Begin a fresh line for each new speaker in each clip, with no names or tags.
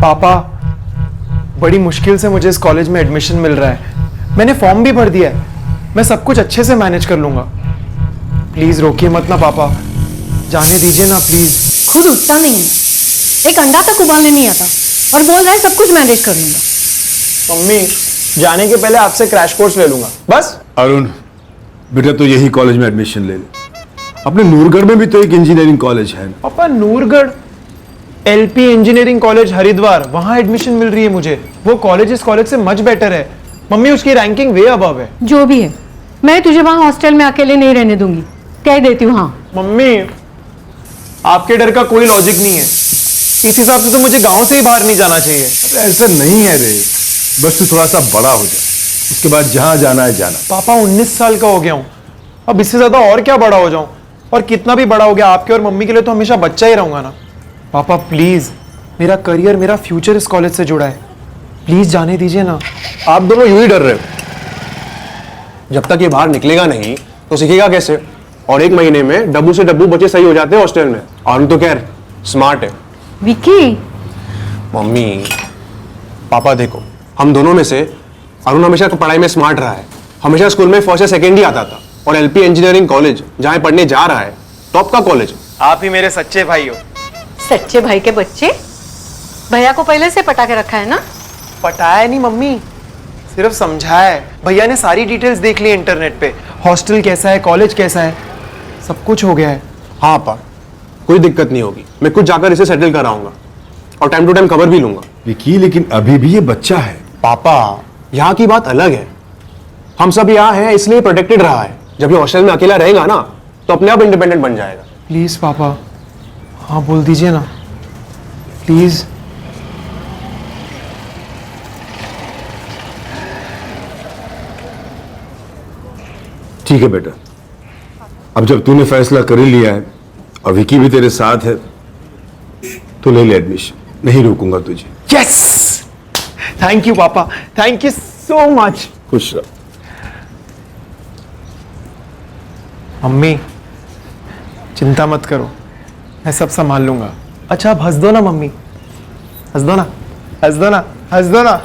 पापा, बड़ी मुश्किल से मुझे इस कॉलेज में एडमिशन मिल रहा है। मैंने फॉर्म भी भर दिया है। मैं सब कुछ अच्छे से मैनेज कर लूंगा। प्लीज रोकिए मत ना पापा, जाने दीजिए ना प्लीज।
खुद उठता नहीं है, एक अंडा तक उबालने नहीं आता और बोल रहा है सब कुछ मैनेज कर लूंगा।
मम्मी, जाने के पहले आपसे क्रैश कोर्स ले लूंगा बस।
अरुण बेटा, तो यही कॉलेज में एडमिशन ले ले। अपने नूरगढ़ में भी तो एक इंजीनियरिंग कॉलेज है।
पापा, नूरगढ़ एलपी इंजीनियरिंग कॉलेज हरिद्वार, वहां एडमिशन मिल रही है मुझे। वो कॉलेज इस कॉलेज से मच बेटर है। मम्मी, उसकी रैंकिंग वे अबव है।
जो भी है, मैं तुझे वहां हॉस्टल में अकेले नहीं रहने दूंगी, कह देती हूँ। हाँ
मम्मी, आपके डर का कोई लॉजिक नहीं है। इस हिसाब से तो मुझे गांव से ही बाहर नहीं जाना चाहिए।
अरे ऐसा नहीं है रे, बस तू थोड़ा सा बड़ा हो जाए, उसके बाद जहां जाना है जाना।
पापा, 19 साल का हो गया हूं, अब इससे ज्यादा और क्या बड़ा हो जाऊं? और कितना भी बड़ा हो गया, आपके और मम्मी के लिए तो हमेशा बच्चा ही रहूंगा ना। पापा प्लीज, मेरा करियर, मेरा फ्यूचर इस कॉलेज से जुड़ा है। प्लीज जाने दीजिए ना।
आप दोनों यूं ही डर रहे हो। जब तक ये बाहर निकलेगा नहीं तो सीखेगा कैसे? और 1 महीने में डब्बू से डब्बू बच्चे सही हो जाते हैं हॉस्टल में। और हम तो खैर स्मार्ट है।
विक्की,
मम्मी पापा देखो, हम दोनों में से अरुण हमेशा पढ़ाई में स्मार्ट रहा है। हमेशा स्कूल में फर्स्ट या सेकेंड ही आता था। और एलपी इंजीनियरिंग कॉलेज जहां पढ़ने जा रहा है, टॉप का कॉलेज।
आप ही मेरे सच्चे भाई हो।
सच्चे भाई के बच्चे? भैया को पहले से पटा के रखा है ना?
पटाया नहीं मम्मी, सिर्फ समझाया है। भैया ने सारी डिटेल्स देख ली इंटरनेट पे। हॉस्टल कैसा है, कॉलेज कैसा है, सब कुछ हो गया है।
हाँ पा, कोई दिक्कत नहीं होगी। मैं खुद जाकर इसे सेटल कराऊंगा और टाइम टू टाइम खबर भी लूंगा।
विकी, लेकिन अभी भी ये बच्चा है।
पापा, यहाँ की बात अलग है। हम सब यहाँ हैं इसलिए प्रोटेक्टेड रहा है। जब ये हॉस्टल में अकेला रहेगा ना, तो अपने आप इंडिपेंडेंट बन जाएगा।
प्लीज पापा, हाँ बोल दीजिए ना प्लीज।
ठीक है बेटा, अब जब तूने फैसला कर ही लिया है और विकी भी तेरे साथ है, तो ले ले एडमिशन। नहीं रोकूंगा तुझे।
यस, थैंक यू पापा, थैंक यू सो मच।
खुश रहो।
मम्मी, चिंता मत करो, मैं सब संभाल लूंगा। अच्छा, आप हंस दो ना मम्मी, हंस दो ना, हंस दो ना, हंस दो ना।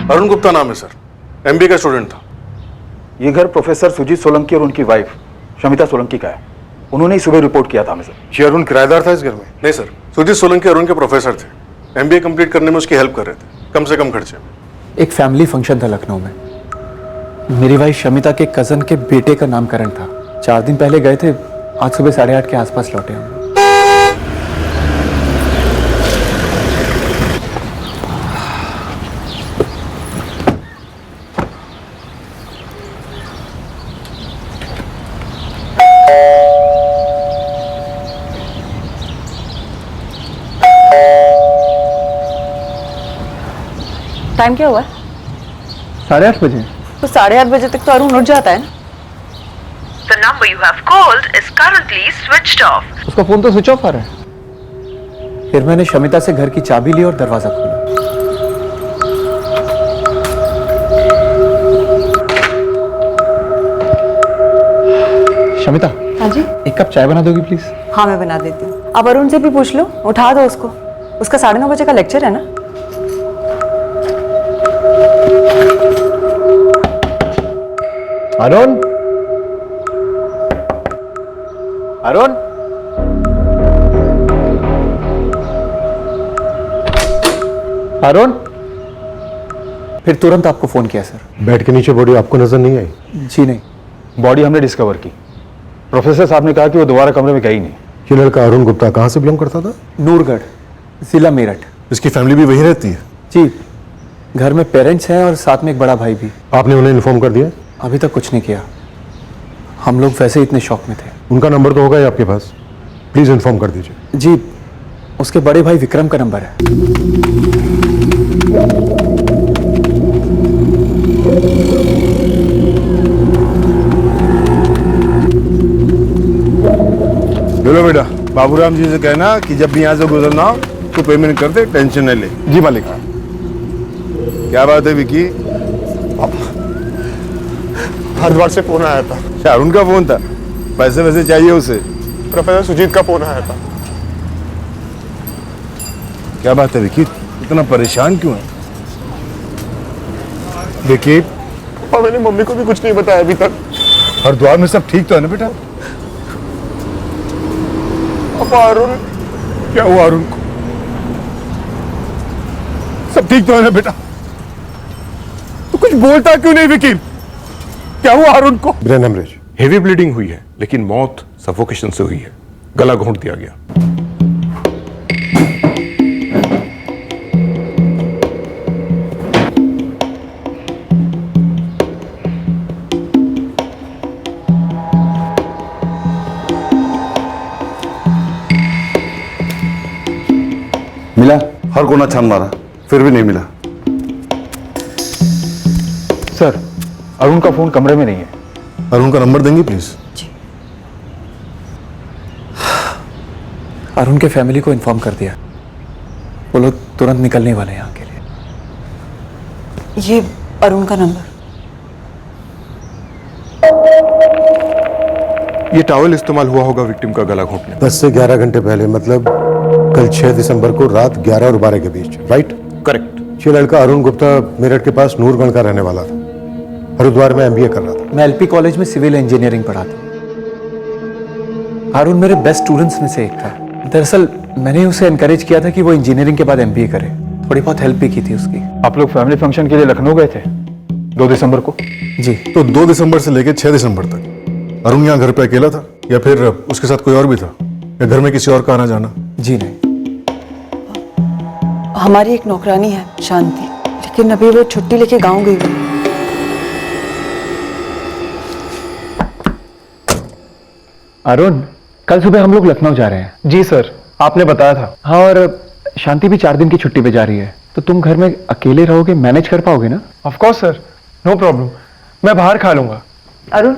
अरुण गुप्ता नाम है सर, एमबीए का स्टूडेंट था।
ये घर प्रोफेसर सुजीत सोलंकी और उनकी वाइफ शमिता सोलंकी का है। उन्होंने ही सुबह रिपोर्ट किया था हमें सर।
ये अरुण किराएदार था इस घर में? नहीं सर, सुजीत सोलंकी अरुण के प्रोफेसर थे। एमबीए कंप्लीट करने में उसकी हेल्प कर रहे थे, कम से कम खर्चे में।
एक फैमिली फंक्शन था लखनऊ में। मेरी वाइफ शमिता के कजन के बेटे का नामकरण था। 4 दिन पहले गए थे, आज सुबह 8:30 के आसपास लौटे हम।
टाइम क्या हुआ है?
8:30 बजे।
तो 8:30 बजे तक तो अरुण उठ जाता है ना?
The number you have called is currently switched off.
उसका फोन तो स्विच ऑफ आ रहा है। फिर मैंने शमिता से घर की चाबी ली और दरवाजा खोला। शमिता।
हाँ जी।
1 कप चाय बना दोगी प्लीज?
हाँ मैं बना देती हूँ। अब अरुण से भी पूछ लो, उठा दो उसको। उसका 9:30 बजे का लेक्चर है ना?
अरुण, अरुण, अरुण। फिर तुरंत आपको फोन किया सर।
बेड के नीचे बॉडी आपको नजर नहीं आई?
जी नहीं।
बॉडी हमने डिस्कवर की। प्रोफेसर साहब ने कहा कि वो दोबारा कमरे में गई नहीं।
ये लड़का अरुण गुप्ता कहाँ से बिलोंग करता था?
नूरगढ़, जिला मेरठ।
इसकी फैमिली भी वहीं रहती है?
जी, घर में पेरेंट्स हैं और साथ में एक बड़ा भाई भी।
आपने उन्हें इन्फॉर्म कर दिया?
अभी तक कुछ नहीं किया, हम लोग वैसे ही इतने शौक में थे।
उनका नंबर तो होगा ही आपके पास, प्लीज इन्फॉर्म कर दीजिए।
जी, उसके बड़े भाई विक्रम का नंबर है।
बोलो बेटा, बाबूराम जी से कहना कि जब भी यहाँ से गुजरना हो तो पेमेंट कर दे, टेंशन न ले।
जी मालिक।
क्या बात है विकी?
हरिद्वार से फोन आया था।
अच्छा, अरुण का फोन था? पैसे वैसे चाहिए उसे?
प्रोफेसर सुजीत का फोन आया था।
क्या बात है विकी, इतना परेशान क्यों है? विकी,
और मैंने मम्मी को भी कुछ नहीं बताया अभी तक।
हरिद्वार में सब ठीक तो है ना बेटा?
पापा अरुण,
क्या हुआ अरुण को? सब ठीक तो है ना बेटा? तो कुछ बोलता क्यों नहीं विकी? क्या हुआ अरुण को? Brain haemorrhage.
हेवी ब्लीडिंग हुई है, लेकिन मौत सफोकेशन से हुई है। गला घोंट दिया गया।
मिला? हर कोना छान मारा, फिर भी नहीं मिला।
सर, अरुण का फोन कमरे में नहीं है।
अरुण का नंबर देंगे प्लीज?
अरुण के फैमिली को इन्फॉर्म कर दिया, वो लोग तुरंत निकलने वाले हैं यहाँ के लिए।
ये अरुण का नंबर।
ये टॉवल इस्तेमाल हुआ होगा विक्टिम का गला घोंटने में।
10 से 11 घंटे पहले, मतलब कल 6 दिसंबर को रात 11 और 12 के बीच, राइट?
करेक्ट।
ये लड़का अरुण गुप्ता मेरठ के पास नूरगढ़ का रहने वाला था, हरिद्वार में एमबीए कर रहा था।
मैं एलपी कॉलेज में सिविल इंजीनियरिंग पढ़ाता हूँ। अरुण मेरे बेस्ट स्टूडेंट्स में से एक था। दरअसल मैंने उसे एनकरेज किया था कि वो इंजीनियरिंग के बाद एमबीए करे, थोड़ी बहुत हेल्प भी की थी उसकी।
आप लोग फैमिली फंक्शन के लिए लखनऊ गए थे 2 दिसंबर को?
जी।
तो 2 दिसंबर से लेकर 6 दिसंबर तक अरुण यहाँ घर पे अकेला था या फिर उसके साथ कोई और भी था, या घर में किसी और का आना जाना?
जी नहीं।
हमारी एक नौकरानी है शांति, लेकिन अभी वो छुट्टी लेके गांव गई हुई है।
अरुण, कल सुबह हम लोग लखनऊ जा रहे हैं।
जी सर, आपने बताया था।
हाँ, और शांति भी 4 दिन की छुट्टी पे जा रही है, तो तुम घर में अकेले रहोगे, मैनेज कर पाओगे ना?
Of course sir, no problem, मैं बाहर खा लूंगा।
अरुण,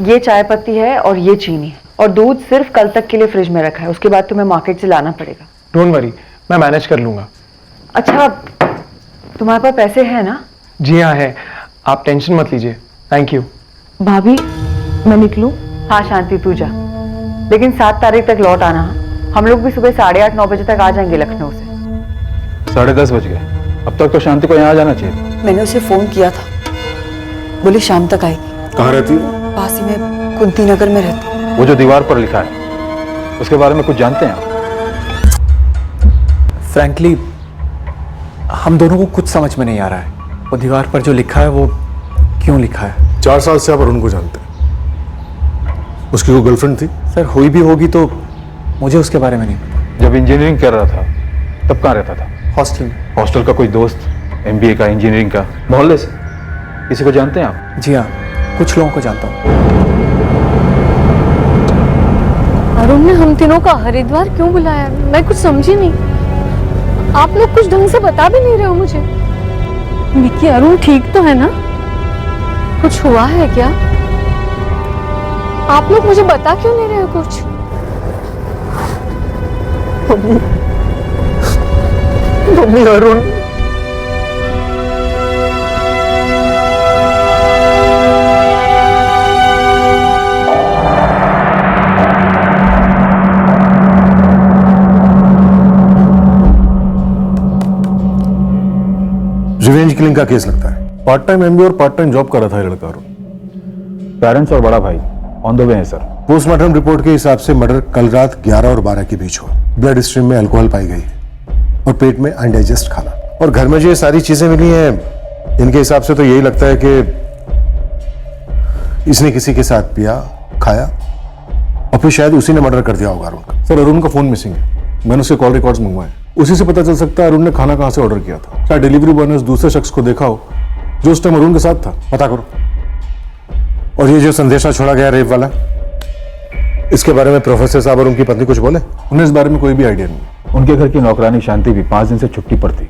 ये चाय पत्ती है और ये चीनी है, और दूध सिर्फ कल तक के लिए फ्रिज में रखा है, उसके बाद तुम्हें मार्केट से लाना पड़ेगा।
डोंट वरी, मैं मैनेज कर लूंगा।
अच्छा, तुम्हारे पास पैसे हैं ना?
जी हाँ है, आप टेंशन मत लीजिए। Thank you.
भाभी, मैं निकलूं? हाँ शांति, तू जा, लेकिन 7 तारीख तक लौट आना। हम लोग भी सुबह 8:30-9 बजे तक आ जाएंगे लखनऊ से।
10:30 बज गए, अब तक तो शांति को यहाँ जाना चाहिए।
मैंने उसे फोन किया था, बोली शाम तक आएगी।
कहाँ रहती है?
पास ही में कुंती नगर में रहती।
वो जो दीवार पर लिखा है, उसके बारे में कुछ जानते हैं आप?
फ्रैंकली हम दोनों को कुछ समझ में नहीं आ रहा है, वो दीवार पर जो लिखा है वो क्यों लिखा है।
4 साल से आप अरुण को जानते हैं। उसकी कोई गर्लफ्रेंड थी?
सर, हुई भी होगी तो मुझे उसके बारे में नहीं पता।
जब इंजीनियरिंग कर रहा था तब कहाँ रहता था?
हॉस्टल में।
हॉस्टल का कोई दोस्त, एमबीए का, इंजीनियरिंग का, मोहल्ले से किसी को जानते हैं आप?
जी हाँ, कुछ लोगों को जानता हूँ।
अरुण ने हम तीनों का हरिद्वार क्यों बुलाया? मैं कुछ समझी नहीं। आप लोग कुछ ढंग से बता भी नहीं रहे हो मुझे। विक्की, अरुण ठीक तो है ना? कुछ हुआ है क्या? आप लोग मुझे बता क्यों नहीं रहे हो कुछ?
मम्मी, अरुण
रिवेंज किलिंग का केस लगता है।
पार्ट टाइम एमबीए और पार्ट टाइम जॉब कर रहा था ये लड़का अरुण।
पेरेंट्स और बड़ा भाई ऑन द वे है सर।
पोस्टमार्टम रिपोर्ट के हिसाब से मर्डर कल रात 11 और 12 के बीच हुआ। ब्लड स्ट्रीम में अल्कोहल पाई गई है और पेट में अनडाइजेस्ट खाना, और घर में जो ये सारी चीजें मिली हैं, इनके हिसाब से तो यही लगता है कि इसने किसी के साथ पिया, खाया और फिर शायद उसी ने मर्डर कर दिया होगा अरुण का।
सर अरुण का फोन मिसिंग है, मैंने उसके कॉल रिकॉर्ड्स मंगवाए, उसी से पता चल सकता है अरुण ने खाना कहाँ से ऑर्डर किया था। शायद डिलीवरी बॉय ने उस दूसरे शख्स को देखा हो जो उस टाइम अरुण के साथ था।
पता करो। और ये जो संदेशा छोड़ा गया रेप वाला, इसके बारे में प्रोफेसर साहब और उनकी पत्नी कुछ बोले?
उन्हें इस बारे में कोई भी आइडिया नहीं।
उनके घर की नौकरानी शांति भी 5 दिन से छुट्टी पर थी।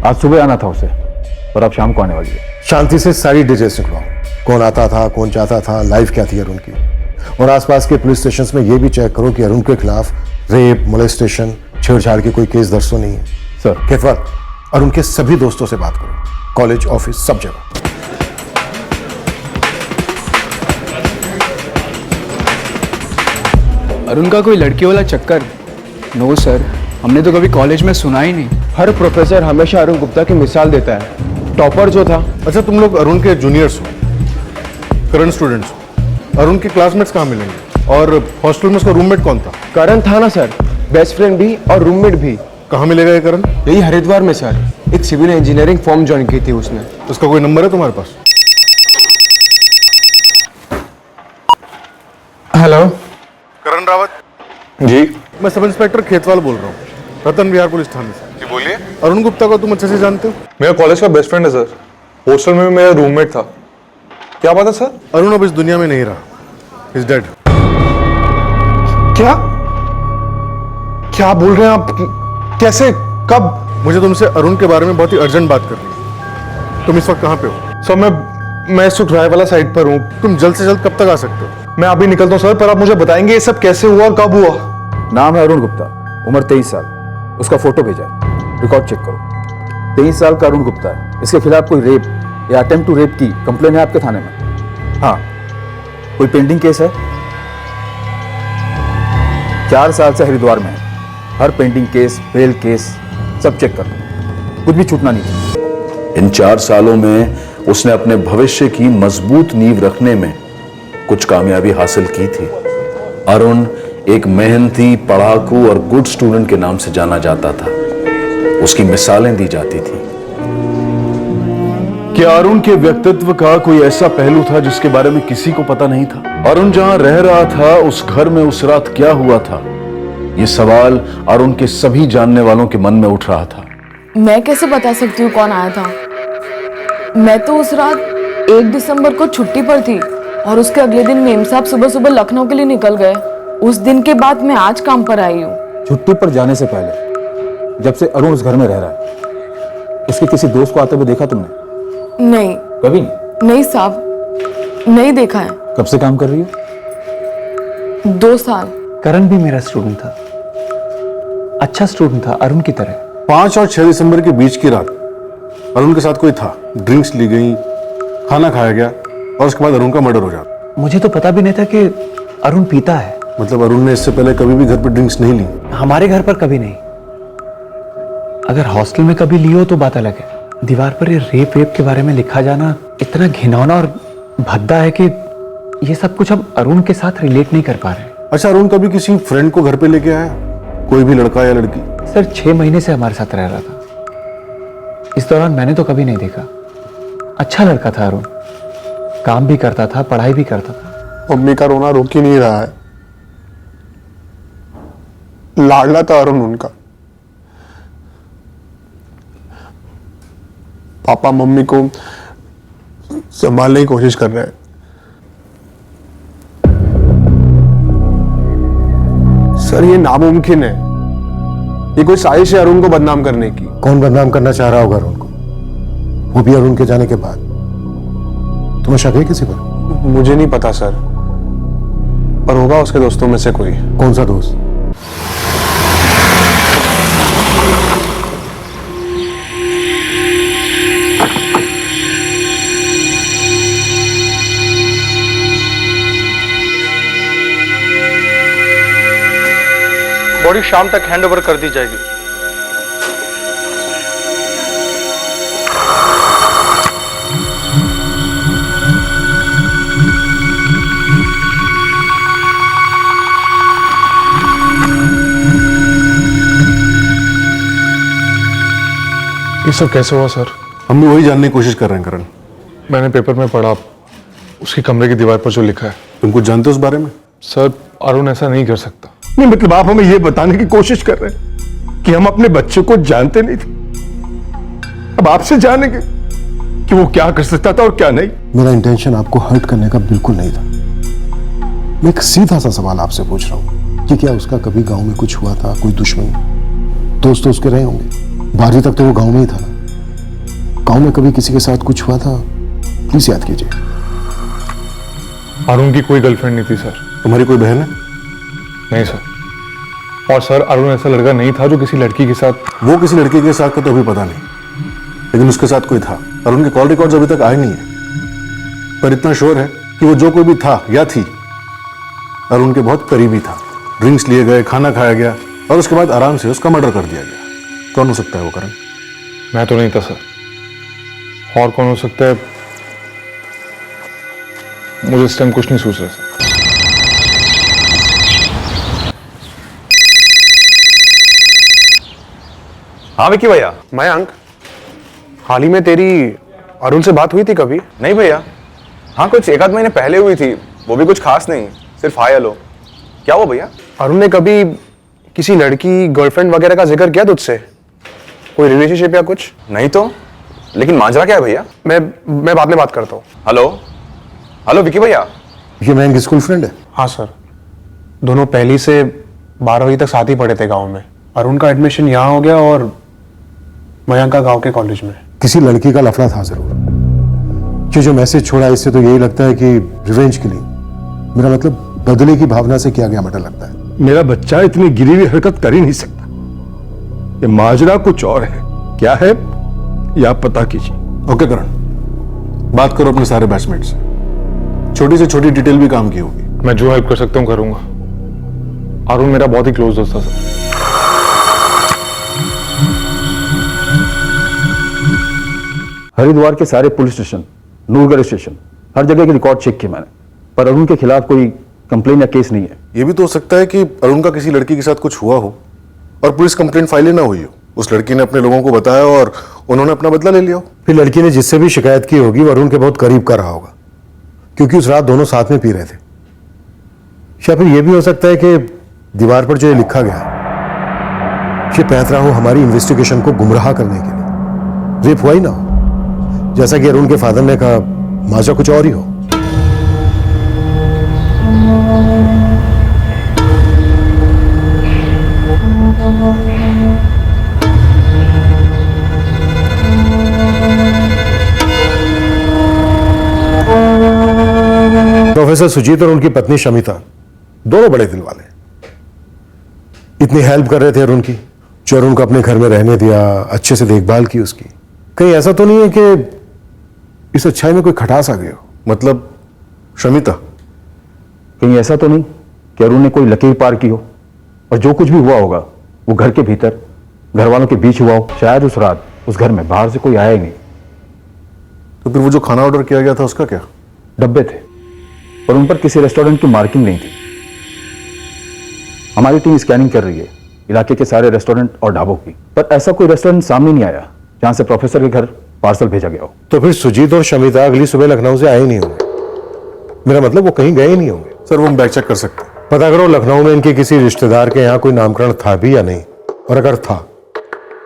आज सुबह आना था उसे, और अब शाम को आने वाली है।
शांति से सारी डिटेल्स निकलवाओ, कौन आता था, कौन जाता था, लाइफ क्या थी अरुण की। और आसपास के पुलिस स्टेशंस में ये भी चेक करो कि अरुण के खिलाफ रेप, मोलेस्टेशन, छेड़छाड़ के कोई केस दर्ज तो नहीं है।
सर
केतवाल, अरुण के सभी दोस्तों से बात करो, कॉलेज, ऑफिस, सब जगह।
अरुण का कोई लड़की वाला चक्कर? नो सर, हमने तो कभी कॉलेज में सुना ही नहीं।
हर प्रोफेसर हमेशा अरुण गुप्ता की मिसाल देता है। टॉपर जो था।
अच्छा तुम लोग अरुण के जूनियर्स हो, करंट स्टूडेंट्स हो, अरुण के क्लासमेट्स कहाँ मिलेंगे? और हॉस्टल में उसका रूममेट कौन था?
करण था ना सर, बेस्ट फ्रेंड भी और रूममेट भी।
कहाँ मिलेगा ये करण?
यही हरिद्वार में सर, एक सिविल इंजीनियरिंग फॉर्म ज्वाइन की थी उसने।
उसका कोई नंबर है तुम्हारे पास?
हेलो
करण रावत
जी,
मैं सब इंस्पेक्टर खेतवाल बोल रहा हूँ, रतन विहार पुलिस थाने से।
जी बोलिए।
अरुण गुप्ता को तुम अच्छे से जानते हो?
मेरा कॉलेज का बेस्ट फ्रेंड है सर, हॉस्टल में मेरा रूममेट था। क्या बात है सर?
अरुण अब इस दुनिया में नहीं रहा, इज डेड।
क्या क्या बोल रहे हैं आप? कैसे, कब?
मुझे तुमसे अरुण के बारे में बहुत ही अर्जेंट बात करनी है। तुम इस वक्त कहाँ पे हो?
सर मैं सुखराय वाला साइड पर हूँ।
तुम जल्द से जल्द कब तक आ सकते हो?
मैं अभी निकलता हूँ सर, पर आप मुझे बताएंगे ये सब कैसे हुआ, कब हुआ?
नाम है अरुण गुप्ता, उम्र 23 साल। उसका फोटो भेजा है, रिकॉर्ड चेक करो। 23 साल का अरुण गुप्ता है। इसके खिलाफ कोई रेप या अटेम्प्ट टू रेप की कंप्लेन है आपके थाने में? हाँ। कोई पेंडिंग केस है? 4 साल से हरिद्वार में है। हर पेंडिंग केस, बेल केस सब चेक कर लो, कुछ भी छूटना नहीं चाहिए।
इन 4 सालों में उसने अपने भविष्य की मजबूत नींव रखने में कुछ कामयाबी हासिल की थी। अरुण एक मेहनती, पढ़ाकू और गुड स्टूडेंट के नाम से जाना जाता था। उसकी मिसालें दी जाती थी।
क्या अरुण के व्यक्तित्व का कोई ऐसा पहलू था जिसके बारे में किसी को पता नहीं था? अरुण जहां रह रहा था उस घर में उस रात क्या हुआ था, यह सवाल अरुण के सभी जानने वालों के मन में उठ रहा था।
मैं कैसे बता सकती हूँ कौन आया था? मैं तो उस रात 1 दिसंबर को छुट्टी पर थी और उसके अगले दिन मेम साहब सुबह सुबह लखनऊ के लिए निकल गए। उस दिन के बाद मैं आज काम पर आई हूँ।
छुट्टी पर जाने से पहले, जब से अरुण उस घर में रह रहा है, उसके किसी दोस्त को आते हुए देखा तुमने?
नहीं।
कभी नहीं?
नहीं साहब, नहीं देखा है।
कब से काम कर रही हो?
2 साल।
करण भी मेरा स्टूडेंट था, अच्छा स्टूडेंट था, अरुण की तरह।
5 और 6 दिसंबर के बीच की रात अरुण के साथ कोई था, ड्रिंक्स ली गई, खाना खाया गया और उसके बाद अरुण का मर्डर हो जाता।
मुझे तो पता भी नहीं था कि अरुण पीता है।
मतलब अरुण ने इससे पहले कभी भी घर पर ड्रिंक्स नहीं ली?
हमारे घर पर कभी नहीं। अगर हॉस्टल में कभी ली हो तो बात अलग है। दीवार पर ये रेप वेप के बारे में लिखा जाना इतना घिनौना और भद्दा है कि ये सब कुछ हम अरुण के साथ रिलेट नहीं कर पा रहे।
अच्छा, अरुण कभी किसी फ्रेंड को घर पे लेके आया? कोई भी लड़का या लड़की?
सर 6 महीने से हमारे साथ रह रहा था। इस दौरान मैंने तो कभी नहीं देखा। अच्छा लड़का था अरुण, काम भी करता था, पढ़ाई भी करता था।
मम्मी का रोना रोक ही नहीं रहा है। लाडला था अरुण उनका। पापा मम्मी को संभालने की कोशिश कर रहे हैं। सर ये नामुमकिन है, ये कोई साजिश है अरुण को बदनाम करने की।
कौन बदनाम करना चाह रहा होगा अरुण को, वो भी अरुण के जाने के बाद? तुम्हें शक है किसी पर?
मुझे नहीं पता सर, पर होगा उसके दोस्तों में से कोई।
कौन सा दोस्त?
बॉडी शाम तक हैंडओवर कर दी जाएगी।
ये सब कैसे हुआ सर? हम भी वही जानने की कोशिश कर रहे हैं करण।
मैंने पेपर में पढ़ा, उसके कमरे की दीवार पर जो लिखा है।
तुम कुछ जानते हो उस बारे में?
सर
अरुण ऐसा नहीं कर सकता।
नहीं मतलब आप हमें यह बताने की कोशिश कर रहे हैं कि हम अपने बच्चे को जानते नहीं थे, अब आपसे जानेंगे कि वो क्या कर सकता था और क्या नहीं।
मेरा इंटेंशन आपको हर्ट करने का बिल्कुल नहीं था। मैं एक सीधा सा सवाल आपसे पूछ रहा हूं कि क्या उसका कभी गांव में कुछ हुआ था, कोई दुश्मनी? दोस्त तो उसके रहे होंगे, 12वीं तक तो वो गांव में ही था ना। गांव में कभी किसी के साथ कुछ हुआ था? प्लीज याद कीजिए।
अरुण की कोई गर्लफ्रेंड नहीं थी सर।
तुम्हारी कोई बहन है?
नहीं सर। और सर अरुण ऐसा लड़का नहीं था जो किसी लड़की के साथ।
वो किसी लड़की के साथ का तो अभी पता नहीं, लेकिन उसके साथ कोई था। अरुण के कॉल रिकॉर्ड्स अभी तक आए नहीं है, पर इतना श्योर है कि वो जो कोई भी था या थी अरुण के बहुत करीबी था। ड्रिंक्स लिए गए, खाना खाया गया और उसके बाद आराम से उसका मर्डर कर दिया गया। कौन हो सकता है वो करण?
मैं तो नहीं था सर। और कौन हो सकता है? मुझे इस टाइम कुछ नहीं सोच रहा सर।
हाँ विक्की भैया। मयंक, हाल ही में तेरी अरुण से बात हुई थी कभी?
नहीं भैया, हाँ कुछ 1 आध महीने पहले हुई थी, वो भी कुछ खास नहीं, सिर्फ हाय हेलो। क्या हुआ भैया?
अरुण ने कभी किसी लड़की गर्लफ्रेंड वगैरह का जिक्र किया तुझसे? कोई रिलेशनशिप या कुछ?
नहीं तो, लेकिन माजरा क्या है भैया?
मैं बाद में बात करता हूँ।
हेलो हेलो विक्की भैया।
ये मयंक की स्कूल फ्रेंड है?
हाँ सर, दोनों पहली से 12वीं तक साथ ही पढ़े थे गांव में। अरुण का एडमिशन यहाँ हो गया और मयंक का गांव के कॉलेज में।
किसी लड़की का लफड़ा था जरूर। ये जो मैसेज छोड़ा इससे तो यही लगता है कि रिवेंज के लिए, मेरा मतलब बदले की भावना से किया गया मर्डर लगता है।
मेरा बच्चा इतनी गिरी हुई हरकत कर ही नहीं सकता। ये माजरा कुछ और है। क्या है ये आप पता कीजिए।
ओके करण, बात करो अपने सारे बैचमेट से। छोटी से छोटी डिटेल भी काम की होगी।
मैं जो हेल्प कर सकता हूँ करूंगा। अरुण मेरा बहुत ही क्लोज दोस्त था सर।
हरिद्वार के सारे पुलिस स्टेशन, नूरगढ़ स्टेशन, हर जगह के रिकॉर्ड चेक किए मैंने, पर अरुण के खिलाफ कोई कंप्लेन या केस नहीं है।
ये भी तो हो सकता है कि अरुण का किसी लड़की के साथ कुछ हुआ हो और पुलिस कंप्लेंट फाइल ना हुई हो। उस लड़की ने अपने लोगों को बताया और उन्होंने अपना बदला ले लिया हो। फिर लड़की ने जिससे भी शिकायत की होगी वो अरुण के बहुत करीब का रहा होगा, क्योंकि उस रात दोनों साथ में पी रहे थे। या फिर यह भी हो सकता है कि दीवार पर जो ये लिखा गया ये पैंतरा हो हमारी इन्वेस्टिगेशन को गुमराह करने के लिए। रेप हुआ ही ना हो, जैसा कि अरुण के फादर ने कहा, माजरा कुछ और ही हो। प्रोफेसर सुजीत और उनकी पत्नी शमिता दोनों बड़े दिल वाले, इतनी हेल्प कर रहे थे अरुण की, जो अरुण को अपने घर में रहने दिया, अच्छे से देखभाल की उसकी। कहीं ऐसा तो नहीं है कि इस अच्छाई में कोई खटास आ गया हो? मतलब शमिता,
कहीं ऐसा तो नहीं कि अरुण ने कोई लकीर पार की हो और जो कुछ भी हुआ होगा वो घर के भीतर घर वालों के बीच हुआ हो। शायद उस रात उस घर में बाहर से कोई आया ही नहीं।
तो फिर वो जो खाना ऑर्डर किया गया था उसका क्या?
डब्बे थे और उन पर किसी रेस्टोरेंट की मार्किंग नहीं थी। हमारी टीम स्कैनिंग कर रही है इलाके के सारे रेस्टोरेंट और ढाबों की, पर ऐसा कोई रेस्टोरेंट सामने नहीं आया जहां से प्रोफेसर के घर पार्सल भेजा गया हो।
तो फिर सुजीत और शमिता अगली सुबह लखनऊ से आए नहीं होंगे। मेरा मतलब वो कहीं गए नहीं होंगे। सर वो हम बैक चेक कर सकते हैं। पता करो लखनऊ में इनके किसी रिश्तेदार के यहाँ कोई नामकरण था भी या नहीं, और अगर था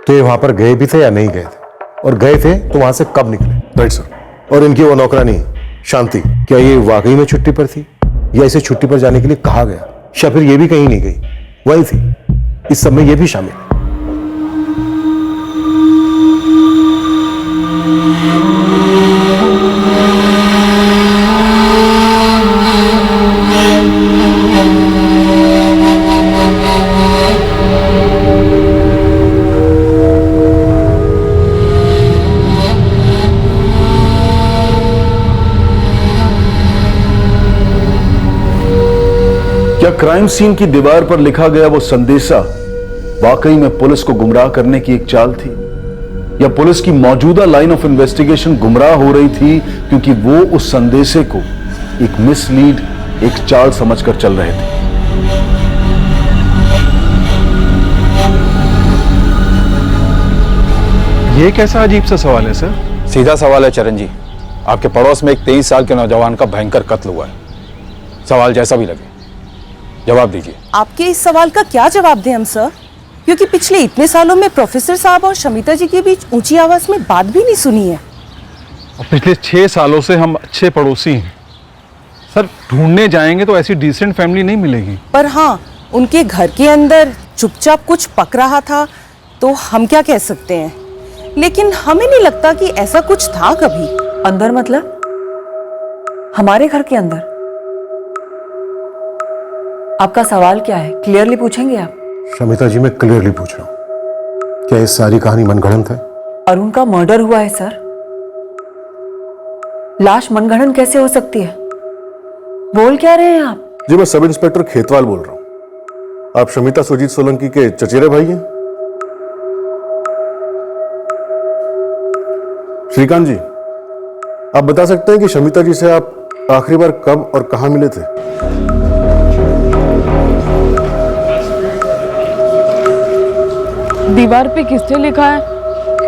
तो ये वहां पर गए भी थे या नहीं गए थे, और गए थे तो वहां से कब निकले। Right sir. और इनकी वो नौकरानी शांति, क्या ये वाकई में छुट्टी पर थी या इसे छुट्टी पर जाने के लिए कहा गया, या फिर ये भी कहीं नहीं गई, वही थी? इस सब में ये भी शामिल है।
क्या क्राइम सीन की दीवार पर लिखा गया वो संदेशा वाकई में पुलिस को गुमराह करने की एक चाल थी, या पुलिस की मौजूदा लाइन ऑफ इन्वेस्टिगेशन गुमराह हो रही थी क्योंकि वो उस संदेशे को एक मिसलीड, एक चाल समझकर चल रहे थे?
ये कैसा अजीब सा सवाल है सर?
सीधा सवाल है चरण जी। आपके पड़ोस में एक 23 साल के नौजवान का भयंकर कत्ल हुआ है। सवाल जैसा भी लगे, जवाब दीजिए।
आपके इस सवाल का क्या जवाब दें हम सर, क्योंकि पिछले इतने सालों में प्रोफेसर साहब और शमिता जी के बीच ऊंची आवाज में बात भी नहीं सुनी है।
और पिछले 6 सालों से हम अच्छे पड़ोसी हैं सर। ढूंढने जाएंगे तो ऐसी डिसेंट फैमिली नहीं मिलेगी।
पर हाँ, उनके घर के अंदर चुपचाप कुछ पक रहा था तो हम क्या कह सकते हैं, लेकिन हमें नहीं लगता कि ऐसा कुछ था कभी।
अंदर मतलब हमारे घर के अंदर? आपका सवाल क्या है, क्लियरली पूछेंगे आप?
शमिता जी, मैं क्लियरली पूछ रहा हूं, क्या ये सारी कहानी मनगढ़ंत है?
अरुण का मर्डर हुआ है सर। लाश मनगढ़ंत कैसे हो सकती है? बोल क्या रहे हैं आप?
जी, मैं सब इंस्पेक्टर खेतवाल बोल रहा हूं। आप शमिता सुजीत सोलंकी के चचेरे भाई हैं? श्रीकांत जी, आप बता सकते हैं कि शमिता जी से आप आखिरी बार कब और कहां मिले थे?
दीवार पे किसने लिखा है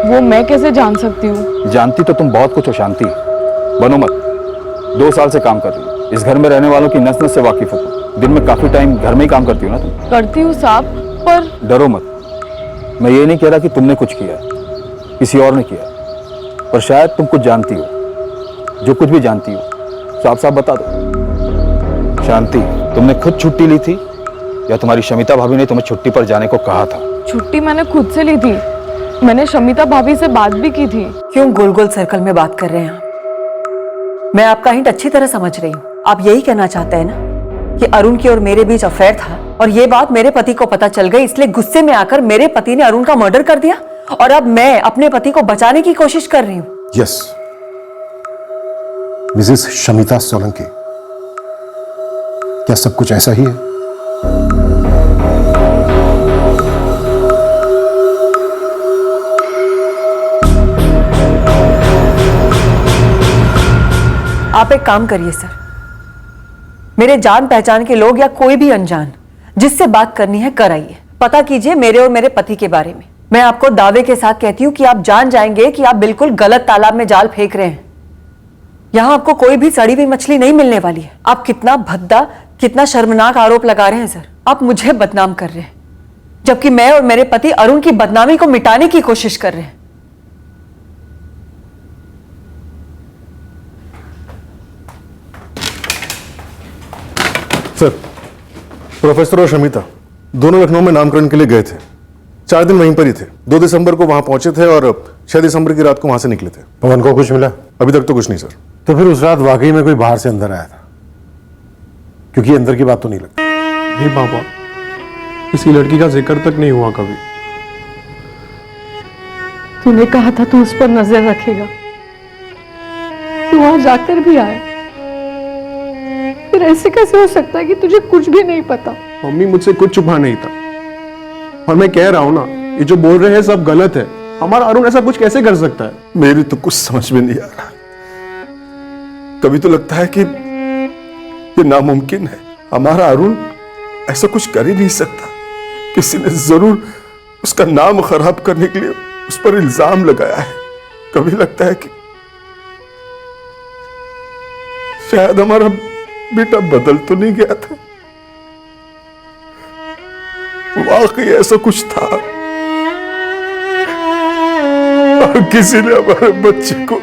वो मैं कैसे जान सकती हूँ?
जानती तो तुम बहुत कुछ हो शांति, बनो मत। 2 साल से काम कर रही हो, इस घर में रहने वालों की नस नस से वाकिफ हो तुम। दिन में काफी टाइम घर में ही काम करती हो ना तुम?
करती हूँ साहब, पर
डरो मत। मैं ये नहीं कह रहा कि तुमने कुछ किया, किसी और ने किया, पर शायद तुम कुछ जानती हो। जो कुछ भी जानती हो साफ साफ बता दो। शांति, तुमने खुद छुट्टी ली थी या तुम्हारी शमिता भाभी ने तुम्हें छुट्टी पर जाने को कहा था?
छुट्टी मैंने खुद से ली थी। मैंने शमिता भाभी से बात भी की थी।
क्यों गोल गोल सर्कल में बात कर रहे हैं आप? मैं आपका हिंट अच्छी तरह समझ रही हूँ। आप यही कहना चाहते हैं ना कि अरुण की और मेरे बीच अफेयर था और ये बात मेरे पति को पता चल गई, इसलिए गुस्से में आकर मेरे पति ने अरुण का मर्डर कर दिया और अब मैं अपने पति को बचाने की कोशिश कर रही हूँ।
यस, मिसेस शमिता सोलंकी, क्या सब कुछ ऐसा ही है?
आप एक काम करिए सर, मेरे जान पहचान के लोग या कोई भी अनजान जिससे बात करनी है कराइए, पता कीजिए मेरे और मेरे पति के बारे में। मैं आपको दावे के साथ कहती हूं कि आप जान जाएंगे कि आप बिल्कुल गलत तालाब में जाल फेंक रहे हैं। यहां आपको कोई भी सड़ी हुई मछली नहीं मिलने वाली है। आप कितना भद्दा, कितना शर्मनाक आरोप लगा रहे हैं सर। आप मुझे बदनाम कर रहे हैं, जबकि मैं और मेरे पति अरुण की बदनामी को मिटाने की कोशिश कर रहे हैं।
सर, प्रोफेसर और शमिता दोनों लखनऊ में नामकरण के लिए गए थे। 4 दिन वहीं पर ही थे। 2 दिसंबर को वहां पहुंचे थे और 6 दिसंबर की रात को वहां से निकले थे।
पवन को कुछ मिला?
अभी तक तो कुछ नहीं सर।
तो फिर उस रात वाकई में कोई बाहर से अंदर आया था, क्योंकि अंदर की बात तो नहीं लगती।
नहीं पापा, किसी लड़की का जिक्र तक नहीं हुआ कभी।
तूने कहा था तू उस पर नजर रखेगा, तू वहां जाकर भी आया, फिर ऐसे कैसे हो सकता है कि तुझे कुछ भी नहीं पता?
मम्मी, मुझसे कुछ छुपा नहीं था और मैं कह रहा हूं ना, ये जो बोल रहे हैं सब गलत है। हमारा अरुण ऐसा कुछ कैसे कर सकता है?
मेरी तो कुछ समझ में नहीं आ रहा। कभी तो लगता है कि ये नामुमकिन है। हमारा अरुण ऐसा कुछ कर ही नहीं सकता। किसी ने जरूर उसका नाम खराब करने के लिए उस पर इल्जाम लगाया है। कभी लगता है कि शायद हमारा बेटा बदल तो नहीं गया था, वाकई ऐसा कुछ था और किसी ने हमारे बच्चे को